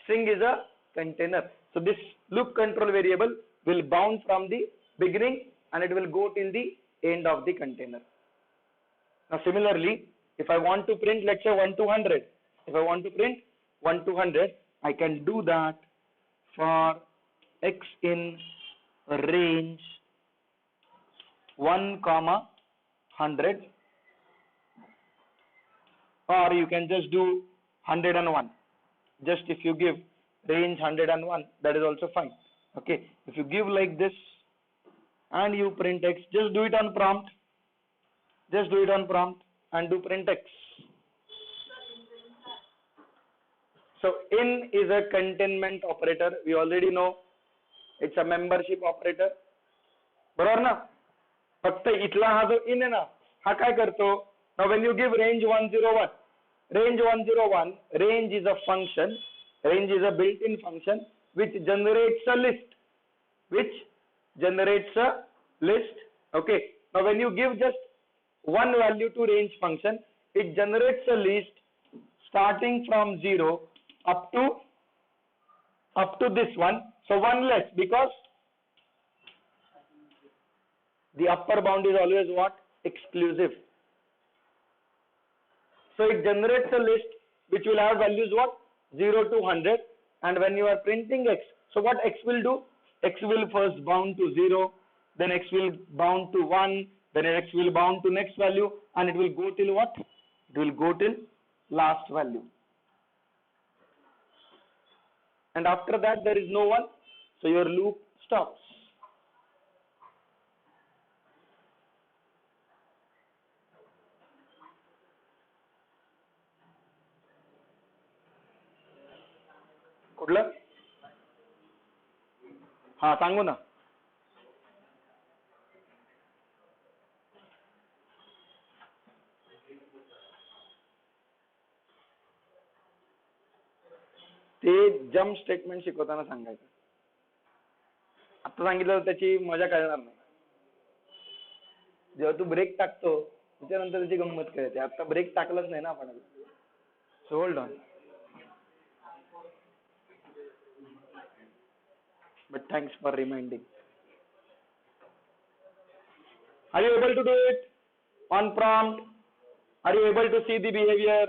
String is a container. So this loop control variable will bound from the beginning and it will go till the end of the container. Now similarly, if I want to print, let's say 1 to 100, if I want to print 1 to 100, I can do that for X in range 1, 100, or you can just do 101. Just if you give range 101, that is also fine. Okay, if you give like this and you print X, just do it on prompt. Just do it on prompt and do print X. So in is a containment operator. We already know it's a membership operator. बरोबर ना? फक्त इथला हा जो in आहे ना, हा काय करतो? Now when you give range 101, range is a function, range is a built-in function which generates a list. Okay. Now when you give just one value to range function, it generates a list starting from 0 up to this one. So one less, because the upper bound is always what? Exclusive. So it generates a list which will have values what? 0 to 100. And when you are printing X, so what X will do? X will first bound to 0, then X will bound to 1, then X will bound to next value, and it will go till what? It will go till last value. And after that there is no one, so your loop stops. कुठलं? हा सांगू ना. ते jump statement शिकवताना सांगायचं. आता सांगितलं तर त्याची मजा कळणार नाही. जेव्हा तू ब्रेक टाकतो त्याच्यानंतर त्याची गंमत कळते. आता ब्रेक टाकलंच नाही ना आपण. So hold on. But thanks for reminding. Are you able to do it on prompt? Are you able to see the behavior?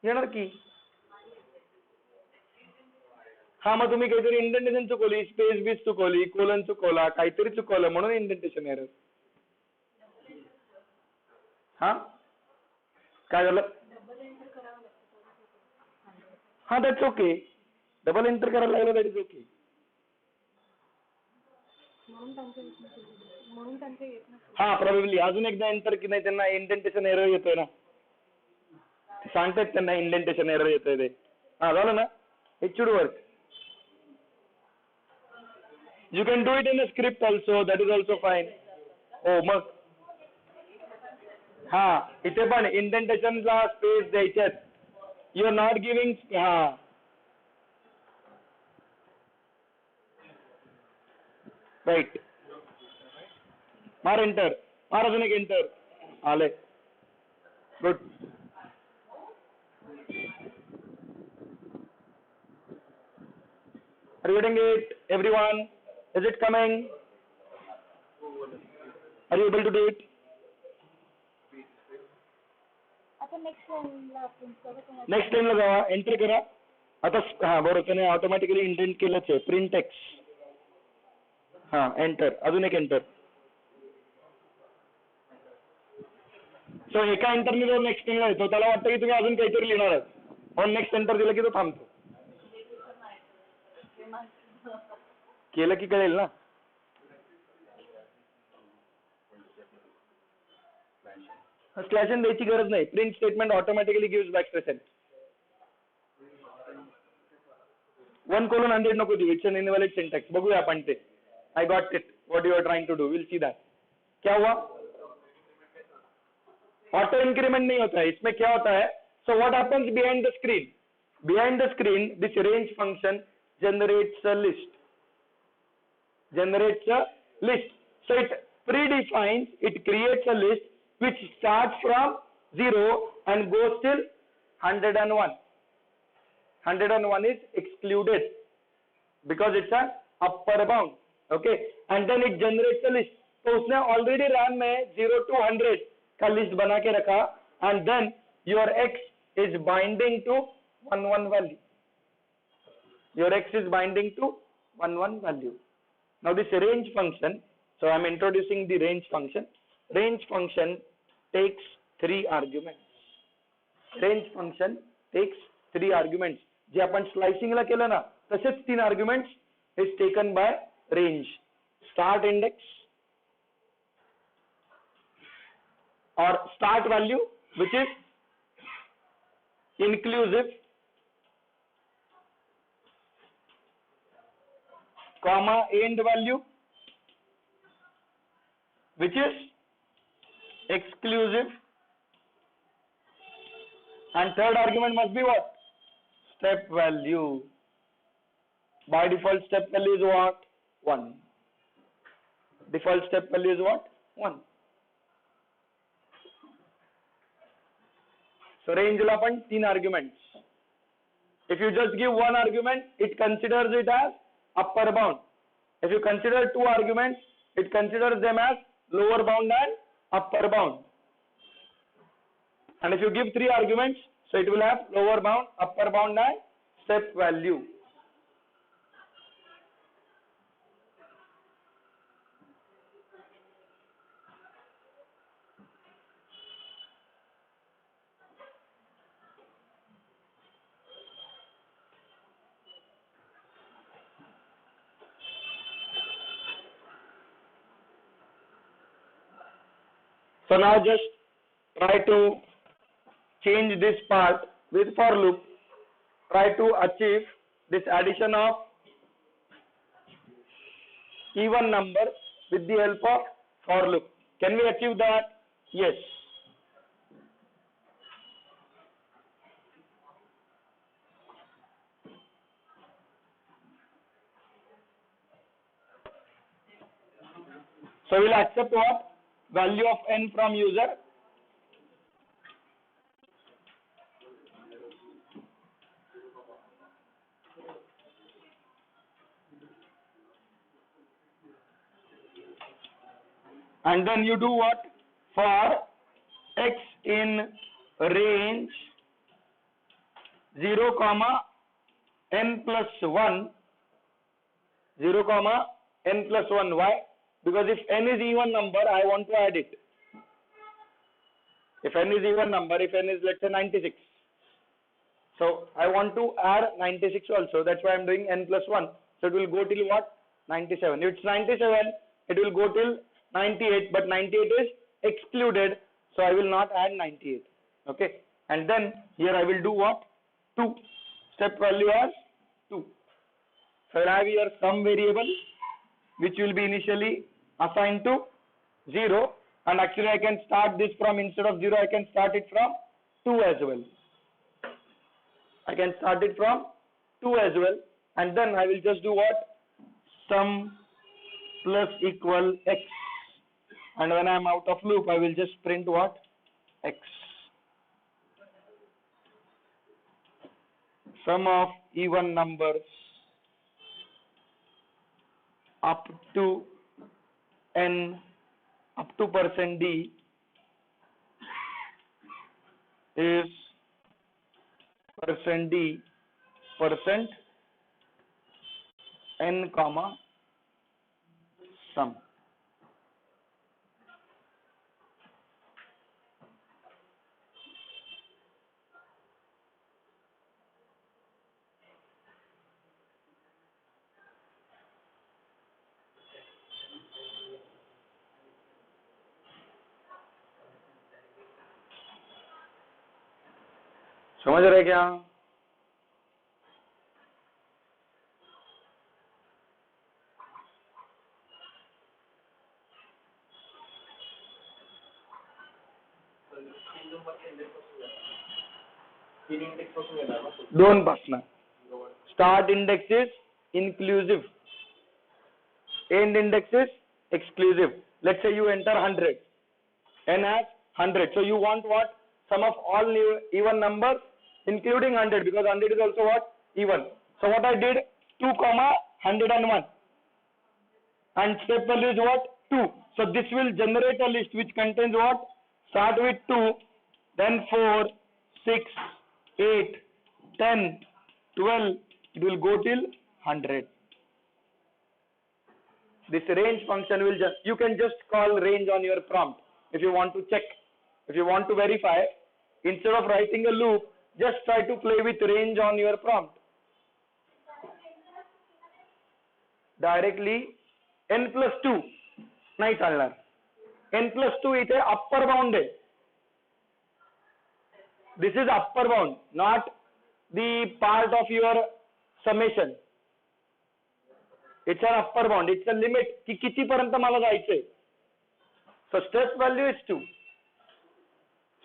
येणार की. हा मग तुम्ही काहीतरी इंडेंटेशन चुकवली, स्पेस बीस चुकवली, कोलन चुकवला, काहीतरी चुकवलं म्हणून इंडेंटेशन एरर. हा काय झालं? हा दॅट्स ओके. डबल एंटर करायला लागलं, दॅट इज ओके. हा प्रॉबेबली अजून एकदा एंटर की नाही, त्यांना इंडेंटेशन एरर येतोय ना, सांगतायत त्यांना इंडेंटेशन एरर येतोय ते. हा झालं ना. It should work. You can do it in a script also, that is also fine. हो मग हा इथे पण इंडेंटेशनला स्पेस द्यायच्यात. You are not giving. हा राईट. मार एंटर, मार अजून एक एंटर. आले. Good. Are you getting it, everyone? Is it coming? Are you able to do it? Next टाइमला जावा, एंटर करा. आता हा बरोबर, त्याने ऑटोमॅटिकली इंडेंट केलंच आहे. Print x. हाँ एंटर, अजून एक एंटर. सो एका एंटरने जर नेक्स्ट एंटर येतो त्याला वाटतं की तुम्ही अजून काहीतरी लिहिणार आहात, म्हणून नेक्स्ट एंटर दिलं की तो थांबतो. केलं की कळेल ना. स्लॅश एन द्यायची गरज नाही. Print statement automatically gives backslash n. 1:100 नको देऊ. It's an invalid syntax. बघूया आपण ते. I got it. What you are trying to do. We'll see that. क्या हुआ? ऑटो इंक्रीमेंट नहीं होता है. इसमें क्या होता है? So what happens behind the screen? Behind the screen, this range function generates a list. Generates a list. So it predefines, it creates a list which starts from 0 and goes till 101. 101 is excluded because it's an upper bound. Okay, and then it generates a list. तो उसने already RAM में 0 to 100 का list बना के रखा, and then your x is binding to 11 value. Your x is binding to 11 value. Now this range function, so I am introducing the range function. Range function takes 3 arguments. Range function takes 3 arguments. जे आपण स्लाइसिंगला केलं ना, तसेच 3 arguments is taken by range. Start index or start value, which is inclusive, comma end value, which is exclusive, and third argument must be what? Step value. By default step value is what? 1. Default step value is what? 1. So range ला पण 3 arguments. If you just give 1 argument, it considers it as upper bound. If you consider 2 arguments, it considers them as lower bound and upper bound. And if you give 3 arguments, so it will have lower bound, upper bound and step value. So now just try to change this part with for loop. Try to achieve this addition of even number with the help of for loop. Can we achieve that? Yes. So we'll accept what? Value of n from user. And then you do what? For x in range 0, n plus 1, 0, n plus 1. Why? Because if n is even number, I want to add it. If n is even number, if n is let's say 96. So I want to add 96 also. That's why I'm doing n plus 1. So it will go till what? 97. If it's 97, it will go till 98. But 98 is excluded. So I will not add 98. Okay. And then here I will do what? 2. Step value as 2. So I have here some variable which will be initially assigned to 0, and actually I can start this from, instead of 0 I can start it from 2 as well. I can start it from 2 as well, and then I will just do what? Sum plus equal x, and when I am out of loop I will just print what? X. Sum of even numbers up to n up to %d is %d %n comma sum. समझ रहे क्या? दोन पासन. Start index is inclusive. End index is exclusive. Let's say you enter 100. N has 100. So you want what? Sum of all even numbers including 100, because 100 is also what? Even. So what I did? 2, 101. And step value is what? 2. So this will generate a list which contains what? Start with 2, then 4, 6, 8, 10, 12. It will go till 100. This range function will you can just call range on your prompt if you want to check. If you want to verify, instead of writing a loop, just try to play with range on your prompt. Directly n plus 2 नाही चालणार. n plus 2 इथे upper bound आहे. This is upper bound, not the part of your summation. It's an upper bound. It's a limit की किती पर्यंत मला जायचंय. So step value is 2.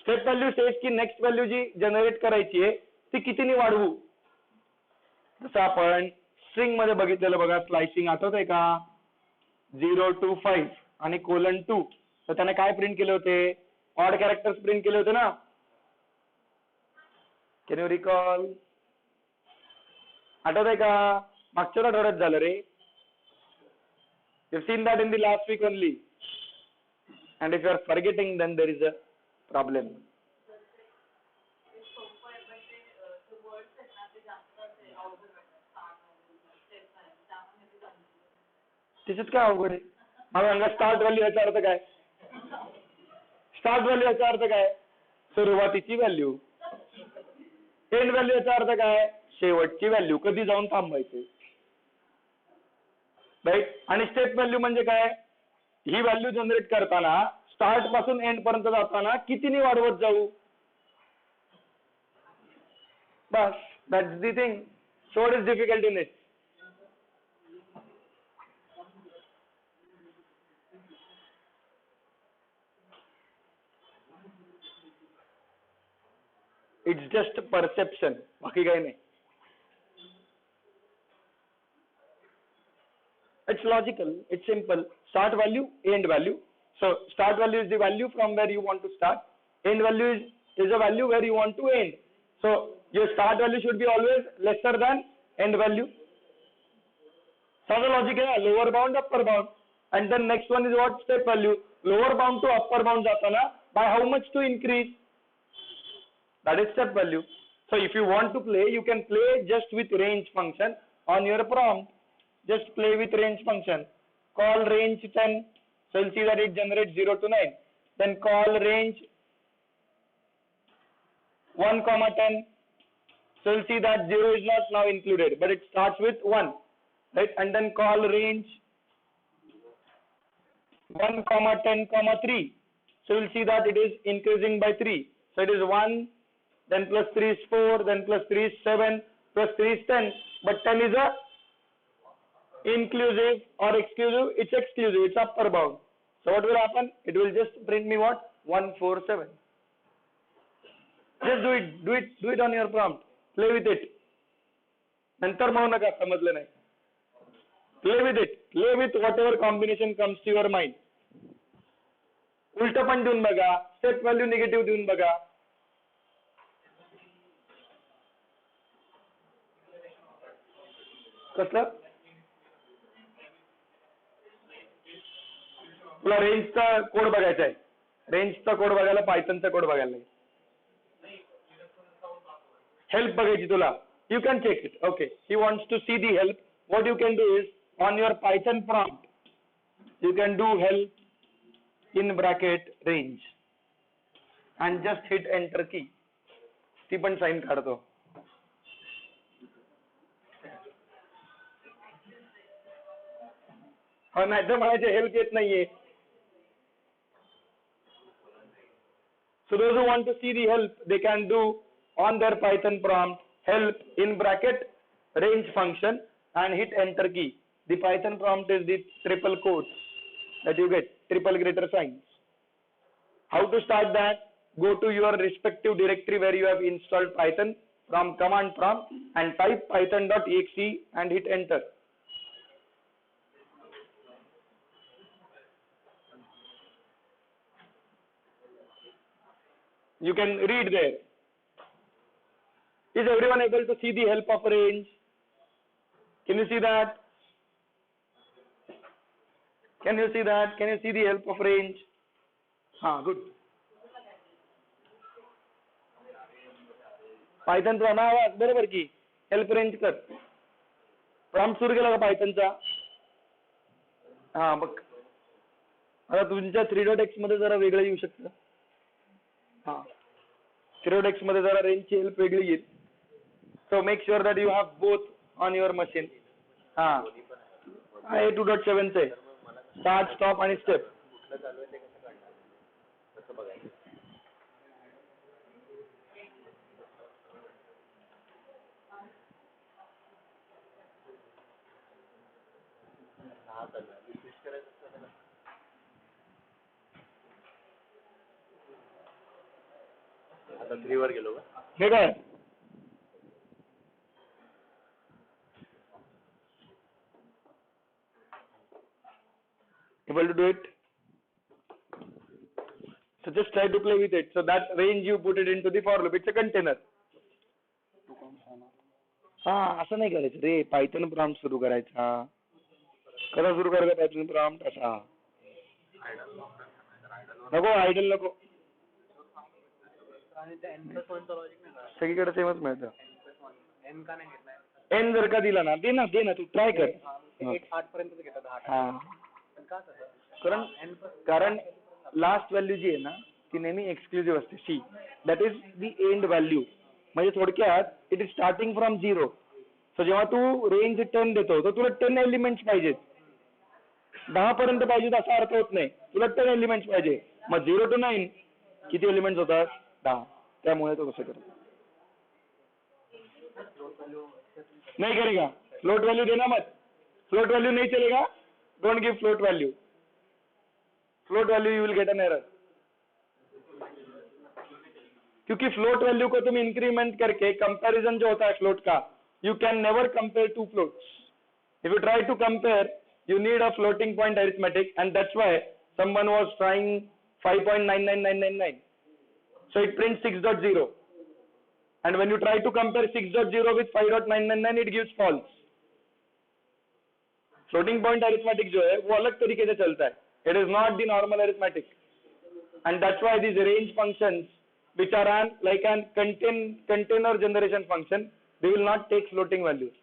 Step value says की next value जी generate करायची आहे ती कितीने वाढवू. जसं आपण स्ट्रिंग मध्ये बघितलेलं बघा, स्लाइसिंग आठवतंय का? 0 to 5 आणि :2. तर त्याने काय प्रिंट केले होते? ऑड कॅरेक्टर्स प्रिंट केले होते ना. Can you recall? आठवतंय का? मागच्या आठवड्यात झालं रे. You've seen that in the last week only. And if you are forgetting, then there is a problem. त्याच्यात काय अवघड आहे? मला सांगा, स्टार्ट व्हॅल्यू याचा अर्थ काय? स्टार्ट व्हॅल्यू याचा अर्थ काय? सुरुवातीची व्हॅल्यू. एंड व्हॅल्यू याचा अर्थ काय? शेवटची व्हॅल्यू. कधी जाऊन थांबायचे, राईट. आणि स्टेप व्हॅल्यू म्हणजे काय? ही व्हॅल्यू जनरेट करताना स्टार्ट पासून एंड पर्यंत जाताना कितीने वाढवत जाऊ. बस, that's the thing. So what is difficult in it? It's just perception, बाकी काही नाही. It's logical, it's simple. Start value, end value. So start value is the value from where you want to start. End value is a value where you want to end. So your start value should be always lesser than end value. So the logic is lower bound, upper bound. And then next one is what? Step value. Lower bound to upper bound jatana, by how much to increase? That is step value. So if you want to play, you can play just with range function on your prompt. Just play with range function. Call range 10. So you'll see that it generates 0 to 9. Then call range 1, 10. So you'll see that 0 is not now included, but it starts with 1. Right? And then call range 1, 10, 3. So you'll see that it is increasing by 3. So it is 1, then plus 3 is 4, then plus 3 is 7, plus 3 is 10. But 10 is a inclusive or exclusive? It's exclusive, it's upper bound. So what will happen? It will just print me what? 147. Just do it on your prompt. Play with it. नंतर म्हणू नका समजलं नाही. Play with it. Play with whatever combination comes to your mind. उलट पण देऊन बघा. Step value negative देऊन बघा. कसलं? तुला रेंजचा कोड बघायचा आहे. रेंजचा कोड बघायला पायथनचा कोड बघायला नाही. हेल्प बघायची तुला. You can check it. Okay, he wants to see the help. What you can do is on your Python prompt you can do help in bracket range and just hit enter key. ती पण sign काढतो. हो नाही तर म्हणायचे help येत नाहीये. So those who want to see the help, they can do on their Python prompt help in bracket range function and hit enter key. The Python prompt is the triple quotes that you get, triple greater signs. How to start that? Go to your respective directory where you have installed Python from command prompt and type python.exe and hit enter. You can read there. Is everyone able to see the help of range? Can you see that? Can you see that? Can you see the help of range? Good. Python prompt आवाज बरोबर की help range कर. prompt सुरू केला का Pythonचा? बघ. आता तुमच्या 3.x मध्ये जरा वेगळं येऊ शकतं. 3.x मध्ये जरा range ची help वेगळी येईल. So make sure that you have both on your machine. हे 2.7 चे start, stop आणि step. आता 3 वर गेलो का? हे काय? Able to do it? So just try to play with it. So that range you put it into the for loop. It's a container. असं नाही करायचं रे. पायथन प्रॉम्प्ट सुरू करायचा. कसा सुरू करायचा पायथन प्रॉम्प्ट? असा. नको आयडल नको. सगळीकडे सेमच मिळतं. एन जर का दिला ना, दे ना तू ट्राय कर. कारण लास्ट व्हॅल्यू जी आहे ना ती नेहमी एक्सक्लुझिव्ह असते. See that is the and value. म्हणजे थोडक्यात इट इज स्टार्टिंग फ्रॉम 0. सो जेव्हा तू रेंज 10 देतो तर तुला 10 एलिमेंट्स पाहिजेत. 10 पर्यंत पाहिजेत असा अर्थ होत नाही. तुला 10 एलिमेंट्स पाहिजे. मग 0 to 9 किती एलिमेंट्स होतात? 10. त्यामुळे तो कसं करतो. नहीं करेगा. फ्लोट वैल्यू देना मत. फ्लोट वैल्यू नहीं चलेगा. Don't give float value. Float value you will get an error. क्योंकि फ्लोट वैल्यू को तुम इंक्रीमेंट करके कंपैरिजन जो होता है फ्लोट का, you can never compare two floats. If you try to compare you need a floating point arithmetic, and that's why someone was trying 5.99999. So it prints 6.0, and when you try to compare 6.0 with 5.999 it gives false. Floating point arithmetic जो है वो अलग तरीके से चलता है. It is not the normal arithmetic, and that's why these range functions which are like an container generation function, they will not take floating values.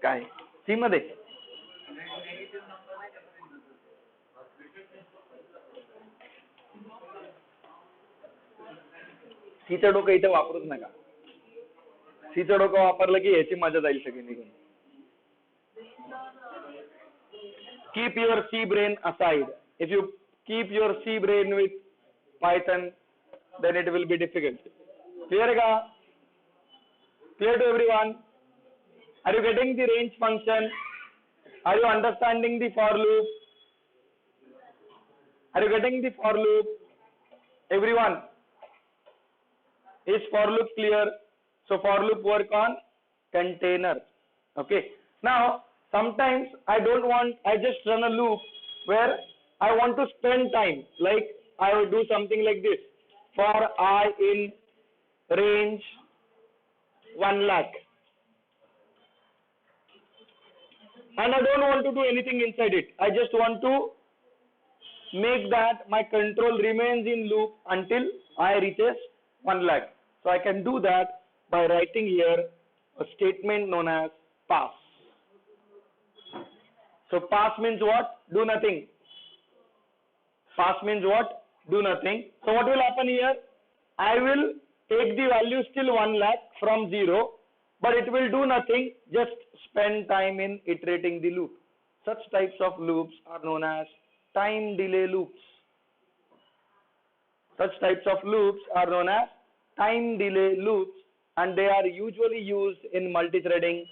काय सी मध्ये सीचं डोकं इथे वापरूच नका. सीचं डोकं वापरलं की याची मजा जाईल सगळी निघून. Keep your C brain aside. If you keep your C brain with Python, then it will be difficult. Clear का? Clear to everyone? Are you getting the range function? Are you understanding the for loop? Are you getting the for loop? Everyone? Is for loop clear? So for loop work on container. Okay. Now sometimes I just run a loop where I want to spend time. Like I will do something like this. For I in range 1 lakh. And I don't want to do anything inside it. I just want to make that my control remains in loop until I reaches 1 lakh. So I can do that by writing here a statement known as pass. So pass means what? Do nothing. Pass means what? Do nothing. So what will happen here? I will take the value still 1 lakh from 0, but it will do nothing, just spend time in iterating the loop. Such types of loops are known as time delay loops. Such types of loops are known as time delay loops, and they are usually used in multi-threading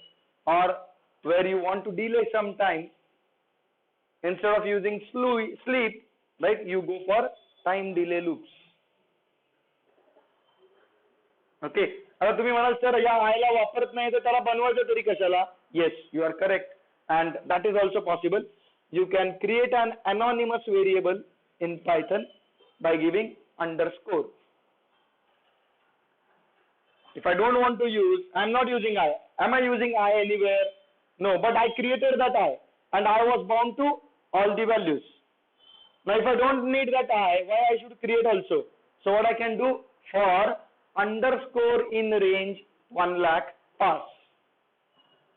or where you want to delay some time. Instead of using sleep, right, you go for time delay loops. Okay. आता तुम्ही म्हणाल sir या आयला वापरत नाही तर त्याला बनवायचं तरी कशाला? Yes, you are correct, and that is also possible. You can create an anonymous variable in Python by giving underscore. If I don't want to use, I am not using I. Am I using I anywhere? No, but I created that I, and I was bound to all the values. Now if I don't need that I, why I should create also? So what I can do, for underscore in range 1 lakh pass.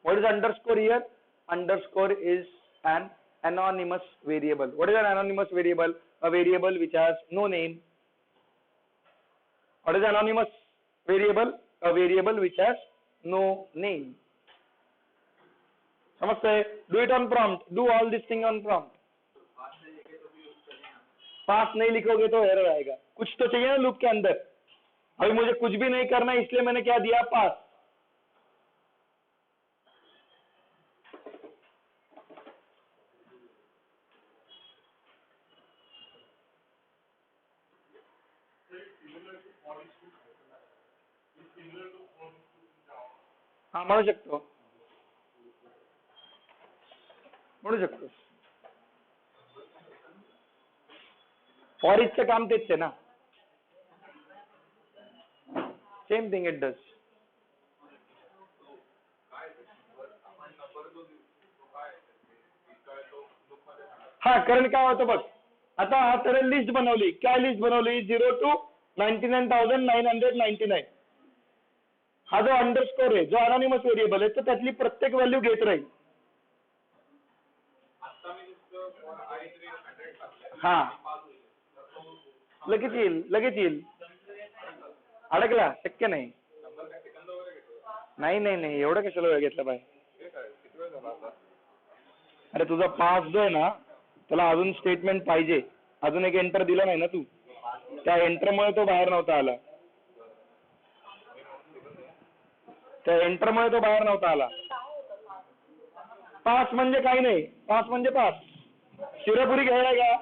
What is underscore here? Underscore is an anonymous variable. What is an anonymous variable? A variable which has no name. What is anonymous variable? A variable which has no name. समझते? Do it on prompt. Do all this thing on prompt. पास नहीं लिखोगे तो error आएगा. कुछ तो चाहिए ना loop के अंदर. अभी मुझे कुछ भी नहीं करना, इसलिए मैंने क्या दिया? पास. हाँ म्हणू शकतो. म्हणू शकतो. फॉर इचचं काम तेच आहे ना. Same thing it does. हा कारण काय होतं बघ, आता हा तर लिस्ट बनवली. काय लिस्ट बनवली? 0 to 99,999. हा जो अंडरस्कोर आहे, जो अनॉनिमस व्हेरिएबल आहे, तर त्यातली प्रत्येक व्हॅल्यू घेत राहील. हा लगेच येईल, लगेच येईल. अडकला? शक्य नाही. नाही नाही नाही, एवढं कशाला वेळ घेतला बाय. अरे तुझा पास जो आहे ना, त्याला अजून स्टेटमेंट पाहिजे. अजून एक एंटर दिला नाही ना तू. त्या एंटरमुळे तो बाहेर नव्हता आला. त्या एंटरमुळे तो बाहेर नव्हता आला. पास म्हणजे काही नाही. पास म्हणजे पास. शिरपुरी घ्यायला का?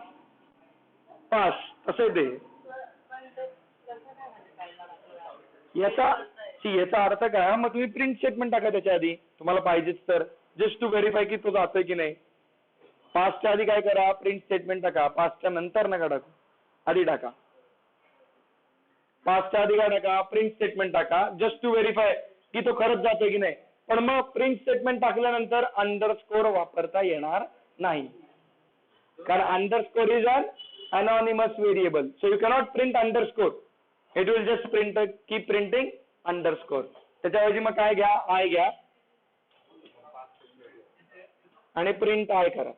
पास तसे ते. याचा अर्थ काय? मग तुम्ही प्रिंट स्टेटमेंट टाका त्याच्या आधी, तुम्हाला पाहिजेच तर, जस्ट टू व्हेरीफाय की तो जातोय की नाही. पासच्या आधी काय करा? प्रिंट स्टेटमेंट टाका. पासच्या नंतर नका टाकू, आधी टाका. पासच्या आधी काय टाका? प्रिंट स्टेटमेंट टाका, जस्ट टू व्हेरीफाय की तो खरंच जातोय की नाही. पण मग प्रिंट स्टेटमेंट टाकल्यानंतर अंडरस्कोर वापरता येणार नाही, कारण underscore is an anonymous variable, so you cannot print underscore. It will just keep printing underscore. त्याच्याऐवजी मग काय घ्या? I घ्या आणि प्रिंट I करा.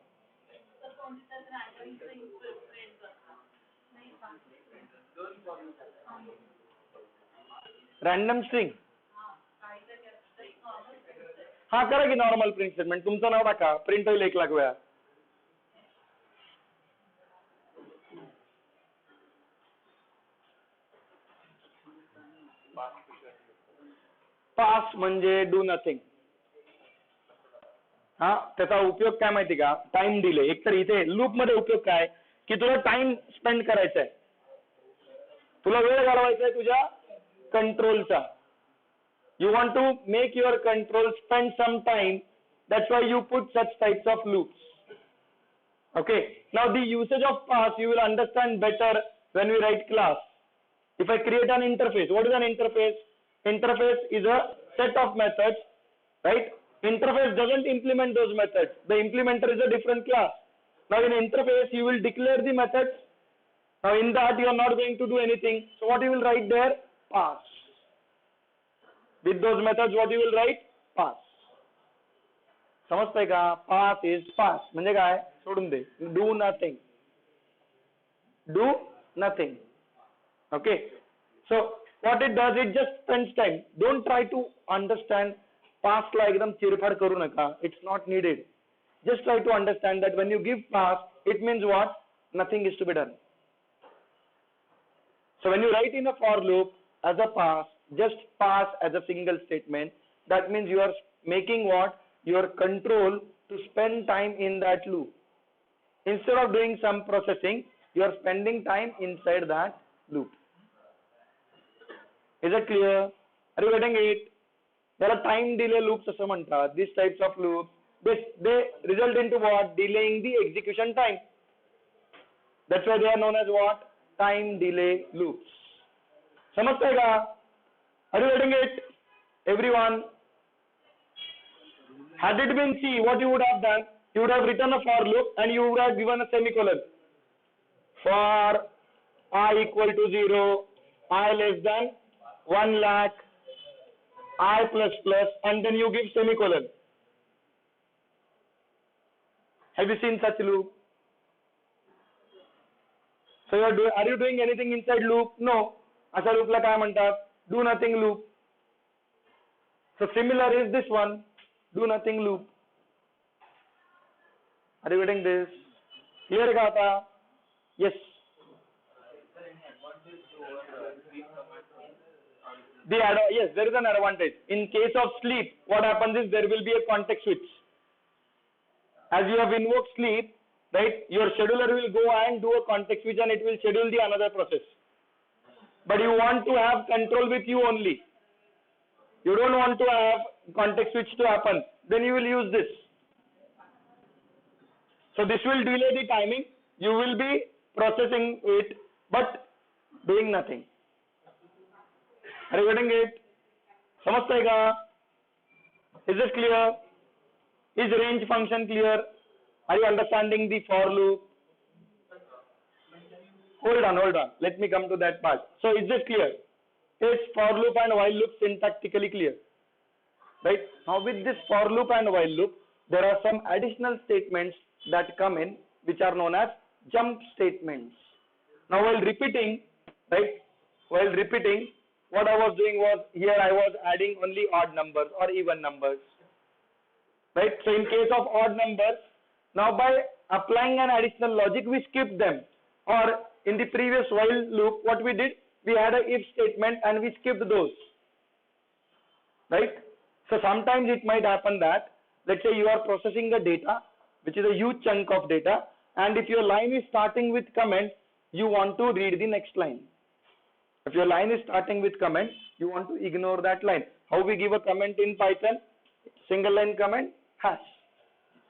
रॅन्डम स्ट्रिंग हा करा की नॉर्मल प्रिंट स्टेटमेंट. तुमचं नाव टाका, प्रिंट होईल 1 लाख वेळा. पास म्हणजे डू नथिंग. हा त्याचा उपयोग काय माहिती का? Time delay. एकतर इथे लूप मध्ये उपयोग काय की तुला टाइम स्पेंड करायचा आहे, तुला वेळ घालवायचा आहे तुझ्या कंट्रोलचा. You want to make your control spend some time, that's why you put such types of loops. Okay, now the usage of pass you will understand better when we write class. If I create an interface, what is an interface? Interface is a set of methods, right? Interface doesn't implement those methods. The implementer is a different class. Now in interface you will declare the methods. Now in that you are not going to do anything. So what you will write there? Pass. With those methods, what you will write? Pass. समजतंय का? Pass is pass. म्हणजे काय? सोडून दे. Do nothing. Do nothing. Okay. So what it does, it just spends time. Don't try to understand. Pass ला एकदम चिरफाड करू नका. It's not needed. Just try to understand that when you give pass, it means what? Nothing is to be done. So when you write in a for loop as a pass, just pass as a single statement, that means you are making what? Your control to spend time in that loop. Instead of doing some processing, you are spending time inside that loop. Is it clear? Are you getting it? There are time delay loops असं म्हणतात. These types of loops, they result into what? Delaying the execution time. That's why they are known as what? Time delay loops. समजतंय का? Are you getting it? Everyone? Had it been C, what you would have done? You would have written a for loop and you would have given a semicolon. For I equal to 0, I less than 1 lakh, I plus plus, and then you give semicolon. Have you seen such loop? So are you doing anything inside loop? No. अशा loopला काय म्हणतात? Do nothing loop. So similar is this one. Do nothing loop. Are you getting this? Clear का आता? Yes. Yes, there is an advantage. In case of sleep, what happens is there will be a context switch. As you have invoked sleep, right, your scheduler will go and do a context switch and it will schedule the another process. But you want to have control with you only. You don't want to have context switch to happen. Then you will use this. So this will delay the timing. You will be processing it, but doing nothing. Are you getting it? समझते का? Is it clear? Is range function clear? Are you understanding the for loop? Hold on. Let me come to that part. So is this clear? Is for loop and while loop syntactically clear? Right? Now with this for loop and while loop, there are some additional statements that come in which are known as jump statements. Now while repeating, right? While repeating, what I was doing was, here I was adding only odd numbers or even numbers. Right? So in case of odd numbers, now by applying an additional logic, we skipped them. Or in the previous while loop, what we did, we had a if statement and we skipped those. Right? So sometimes it might happen that, let's say you are processing the data, which is a huge chunk of data, and if your line is starting with comment, you want to read the next line. If your line is starting with comment, you want to ignore that line. How we give a comment in Python? Single line comment, hash.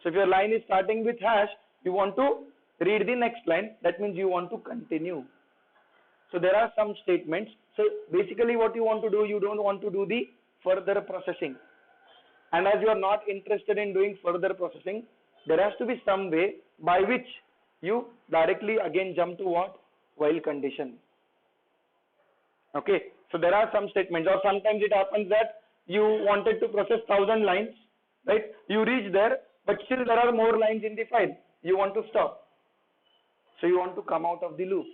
So if your line is starting with hash, you want to read the next line. That means you want to continue. So there are some statements. So basically what you want to do, you don't want to do the further processing. And as you are not interested in doing further processing, there has to be some way by which you directly again jump to what? While condition. Okay. So there are some statements, or sometimes it happens that you wanted to process 1000 lines, right? You reach there, but still there are more lines in the file. You want to stop. So you want to come out of the loop.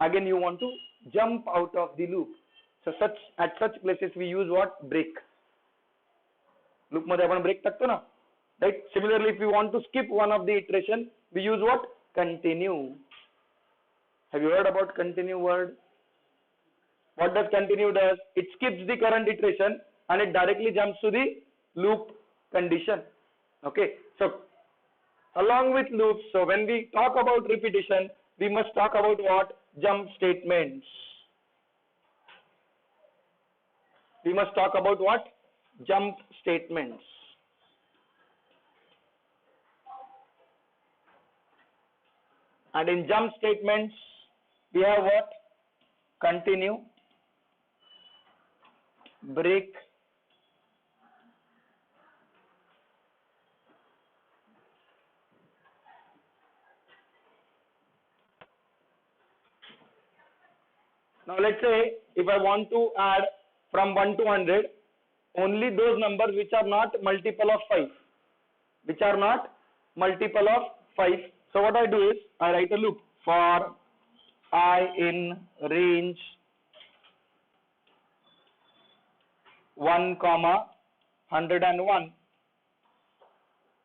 Again, you want to jump out of the loop. So at such places we use what? Break. Loop मध्ये आपण break टाकतो ना, right? Similarly, if we want to skip one of the iteration, we use what? Continue. Have you heard about continue word? What does continue does? It skips the current iteration and it directly jumps to the loop condition. Okay. So along with loops, so when we talk about repetition, we must talk about what? Jump statements. We must talk about what? Jump statements. And in jump statements, we have what? Continue, break, now let's say if I want to add from 1 to 100, only those numbers which are not multiple of 5. Which are not multiple of 5. So what I do is, I write a loop for I in range 1, 101.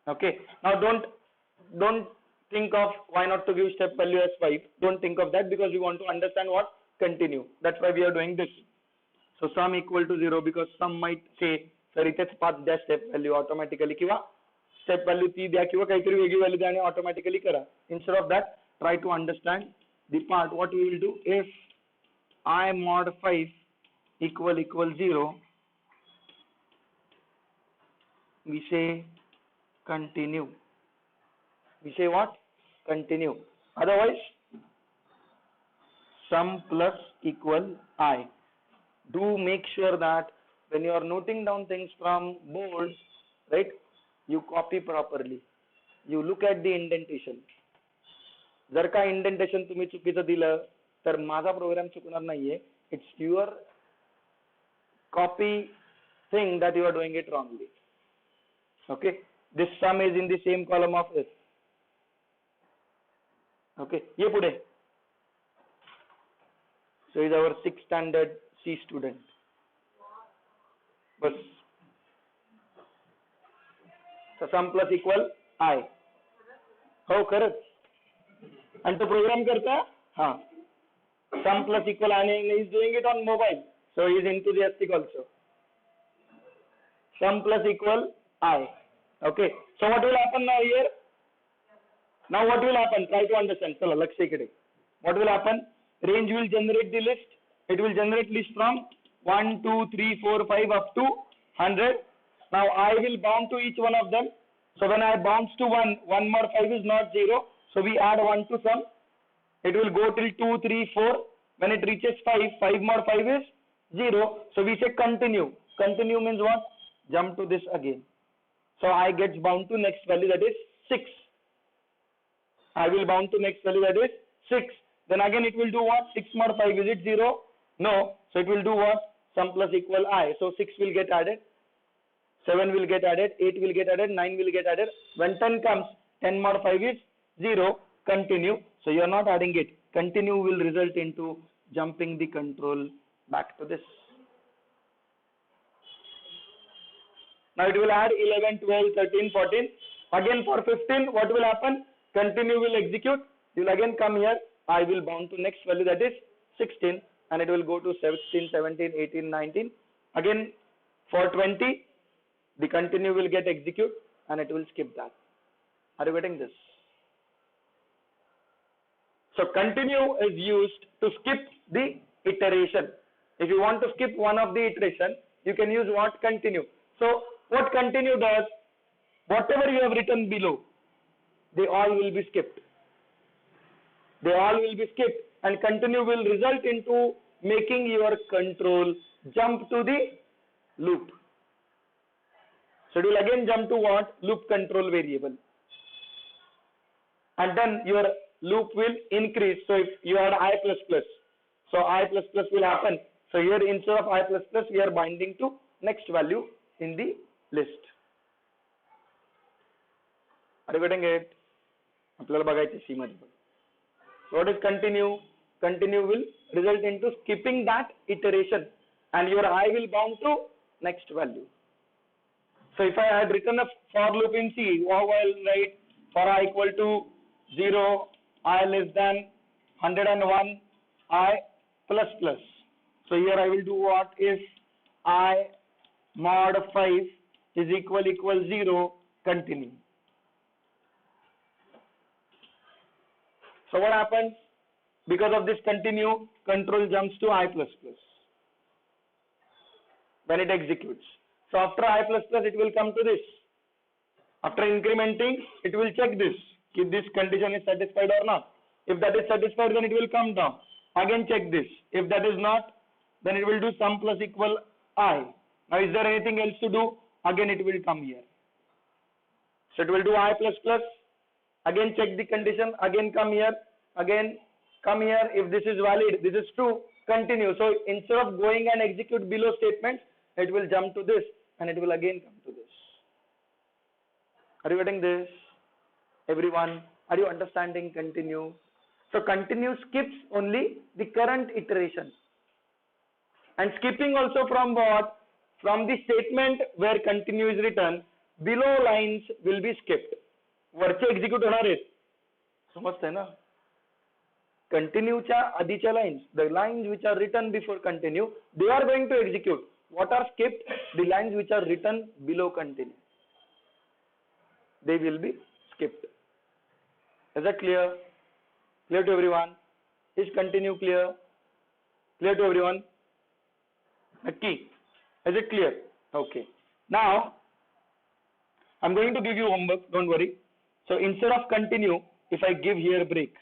Okay. Now don't think of why not to give step value as 5. Don't think of that, because we want to understand what continue. That's why we are doing this. So sum equal to 0, because some might say, sir, इथेच 5 द्या step value automatically, किंवा step value 3 द्या, किंवा काहीतरी वेगळी value द्या आणि automatically करा. Instead of that, try to understand the part. What we will do, if I mod 5 equal 0, we say continue. We say what? Continue. Otherwise, sum plus equal I. Do make sure that when you are noting down things from board, right, you copy properly. You look at the indentation. जर का indentation तुम्ही चुकीचं दिलं तर माझा programme चुकणार नाहीये. It's your copy thing that you are doing it wrongly. Okay. This sum is in the same column of S. Okay. ये पुढे. So is our 6th standard C student. बस. So sum plus equal I. हो खरंच. आणि तो programme करता? हाँ. Sum plus equal I, and he is doing it on mobile. So he is enthusiastic also. Sum plus equal I. Okay. So what will happen now here? Now what will happen? Try to understand. चला लक्ष इकडे. What will happen? Range will generate the list. It will generate list from 1, 2, 3, 4, 5 up to 100. Now I will bound to each one of them. So when I bounce to 1, 1 more 5 is not 0. So we add 1 to sum. It will go till 2, 3, 4. When it reaches 5, 5 more 5 is 0. So we say continue. Continue means what? Jump to this again. So I gets bound to next value, that is 6. I will bound to next value, that is 6. Then again it will do what? 6 more 5, is it 0? No. So it will do what? Sum plus equal I. So 6 will get added, 7 will get added, 8 will get added, 9 will get added. When 10 comes, 10 more 5 is 0. Continue. So you are not adding it. Continue will result into jumping the control back to this. Now it will add 11, 12, 13, 14. Again for 15, what will happen? Continue will execute. You will again come here. I will bound to next value, that is 16, and it will go to 16, 17, 18, 19. Again for 20, the continue will get execute and it will skip that. Are you getting this? So continue is used to skip the iteration. If you want to skip one of the iteration, you can use what? Continue. So what continue does, whatever you have written below, they all will be skipped. They all will be skipped, and continue will result into making your control jump to the loop. So it will again jump to what? Loop control variable. And then your loop will increase. So if you had I++, so I++ will happen. So here instead of I++, we are binding to next value in the list. Are you getting it? आपल्याला बघायचं C मध्ये. So what is continue? Continue will result into skipping that iteration, and your I will bound to next value. So if I had written a for loop in C, what I will write? For I equal to 0, I less than 101, I plus plus. So here I will do what? If I mod 5 is equal 0, continue. So what happens? Because of this continue, control jumps to I++ when it executes. So after I++, it will come to this. After incrementing, it will check this, if this condition is satisfied or not. If that is satisfied, then it will come down. Again check this. If that is not, then it will do sum plus equal I. Now is there anything else to do? Again it will come here. So it will do I++. Again check the condition. Again come here. Again come here. If this is valid, this is true, continue. So instead of going and execute below statements, it will jump to this and it will again come to this. Are you getting this? Everyone, are you understanding continue? So continue skips only the current iteration. And skipping also from what? From the statement where continue is written, below lines will be skipped. वरचे execute होणार आहेत. समजतंय ना? Continueच्या आधीच्या lines, the lines which are written before continue, they are going to execute. What are skipped? The lines which are written below continue. They will be skipped. Is that clear? Clear to everyone? Is continue clear? Clear to everyone? Okay. Is it clear? Okay. Now, I'm going to give you homework, don't worry. So instead of continue, if I give here break.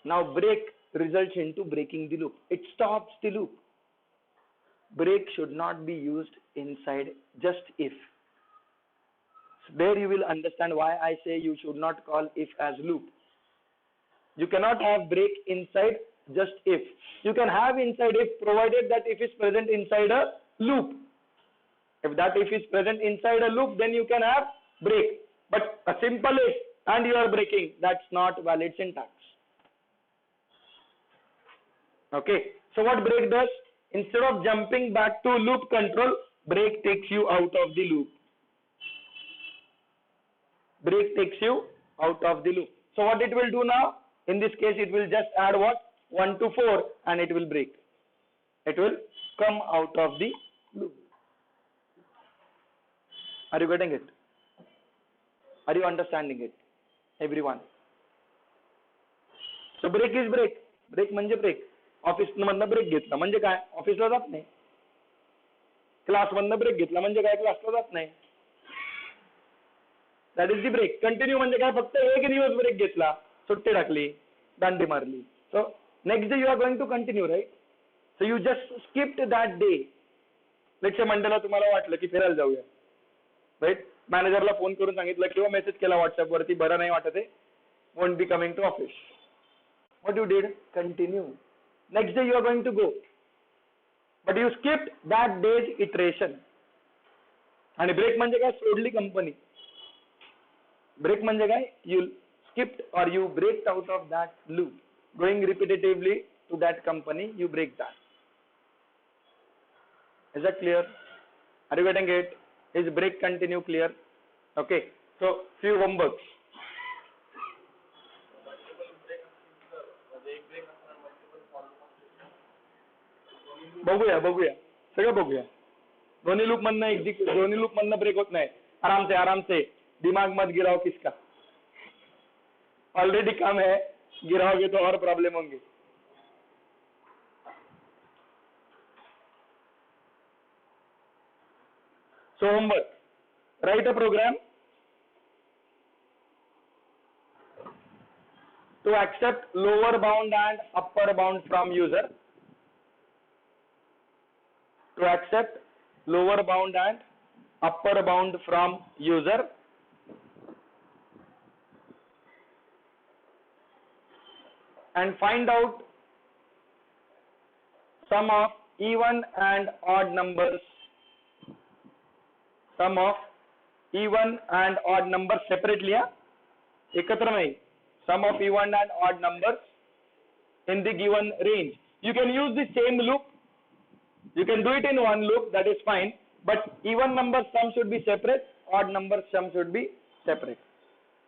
Now break results into breaking the loop. It stops the loop. Break should not be used inside just if. So there you will understand why I say you should not call if as loop. You cannot have break inside just if. You can have inside if provided that if is present inside a loop. If that if is present inside a loop, then you can have break. But a simple if and you are breaking, that's not valid syntax. Okay. So what break does? Instead of jumping back to loop control, break takes you out of the loop. Break takes you out of the loop. So what it will do now? In this case, it will just add what? 1 to 4 and it will break. It will come out of the loop. Are you getting it? Are you understanding it? Everyone. So break is break. Break म्हणजे break. Office मधनं break घेतला म्हणजे काय? ऑफिसला जात नाही. Class मधनं break घेतला म्हणजे काय? क्लासला जात नाही. That is the break. Continue म्हणजे काय? फक्त एक दिवस ब्रेक घेतला, सुट्टी टाकली, दांडी मारली. So next day you are going to continue, right? So you just skipped that day. Let's say मंडेला तुम्हाला वाटलं की फिरायला जाऊया, राईट? मॅनेजरला फोन करून सांगितलं किंवा मेसेज केला व्हॉट्सअपवरती, बरं नाही वाटत आहे, won't be coming to office. What you did? Continue. Next day you are going to go, but you skipped that day's iteration. आणि ब्रेक म्हणजे काय? सोडली कंपनी. ब्रेक म्हणजे काय? You skipped or you breaked out of that loop. Going repetitively to that company, you break that. Is that clear? Are you getting it? Is break continue clear? Okay. So few homeworks. बघूया सगळं बघूया. दोन्ही loop मधनं break होत नाही. आराम से दिमाग मत गिराओ किसका. ऑलरेडी काम है, गिराओगे तो और प्रॉब्लम होंगे. So homework, write a program to accept lower bound and upper bound from user. To accept lower bound and upper bound from user, and find out sum of even and odd numbers. Sum of even and odd numbers separately, एकत्र नहीं. Sum of even and odd numbers in the given range. You can use the same loop. You can do it in one loop, that is fine, but even number sum should be separate, odd number sum should be separate.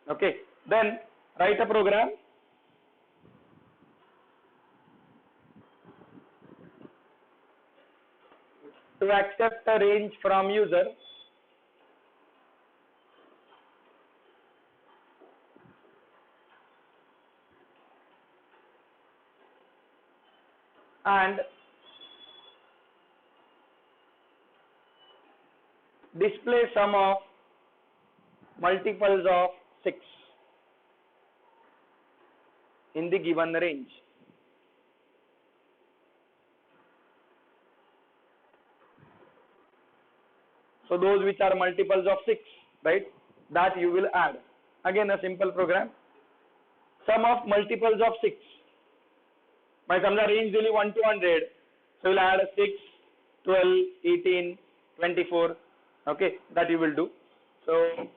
Okay, then write a program to accept a range from user and display sum of multiples of 6 in the given range. So those which are multiples of 6, right, that you will add. Again a simple program. sum of multiples of 6. My समजा range दिली 1 to 100, so you'll add 6, 12, 18, 24. Okay, that you will do. So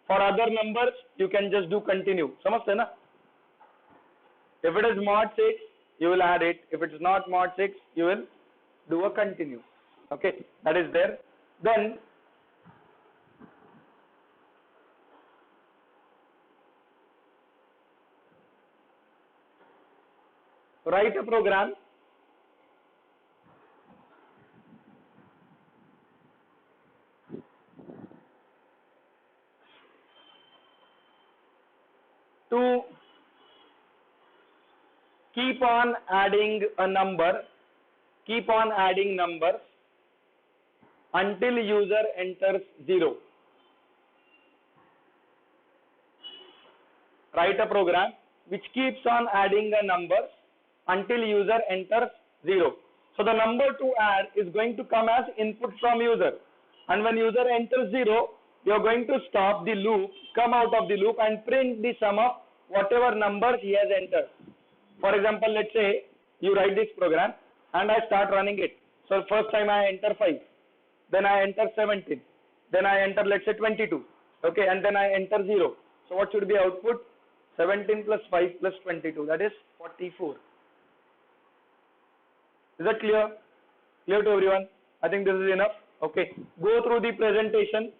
for other numbers you can just do continue. समझते ना? If it is mod 6, you will add it. If it is not mod 6, you will do a continue. Okay, that is there. Then write a program to keep on adding a number, keep on adding numbers until user enters 0. Write a program which keeps on adding a number until user enters 0. So the number to add is going to come as input from user, and when user enters 0, you are going to stop the loop, come out of the loop and print the sum of whatever number he has entered. For example, let's say you write this program and I start running it. So first time I enter 5, then I enter 17, then I enter let's say 22, okay, and then I enter 0. So what should be output? 17 plus 5 plus 22, that is 44. Is that clear? Clear to everyone? I think this is enough. Okay, go through the presentation.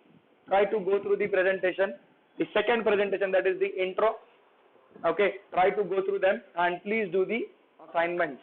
Try to go through the presentation. The second presentation, that is the intro. Okay, try to go through them and please do the assignments.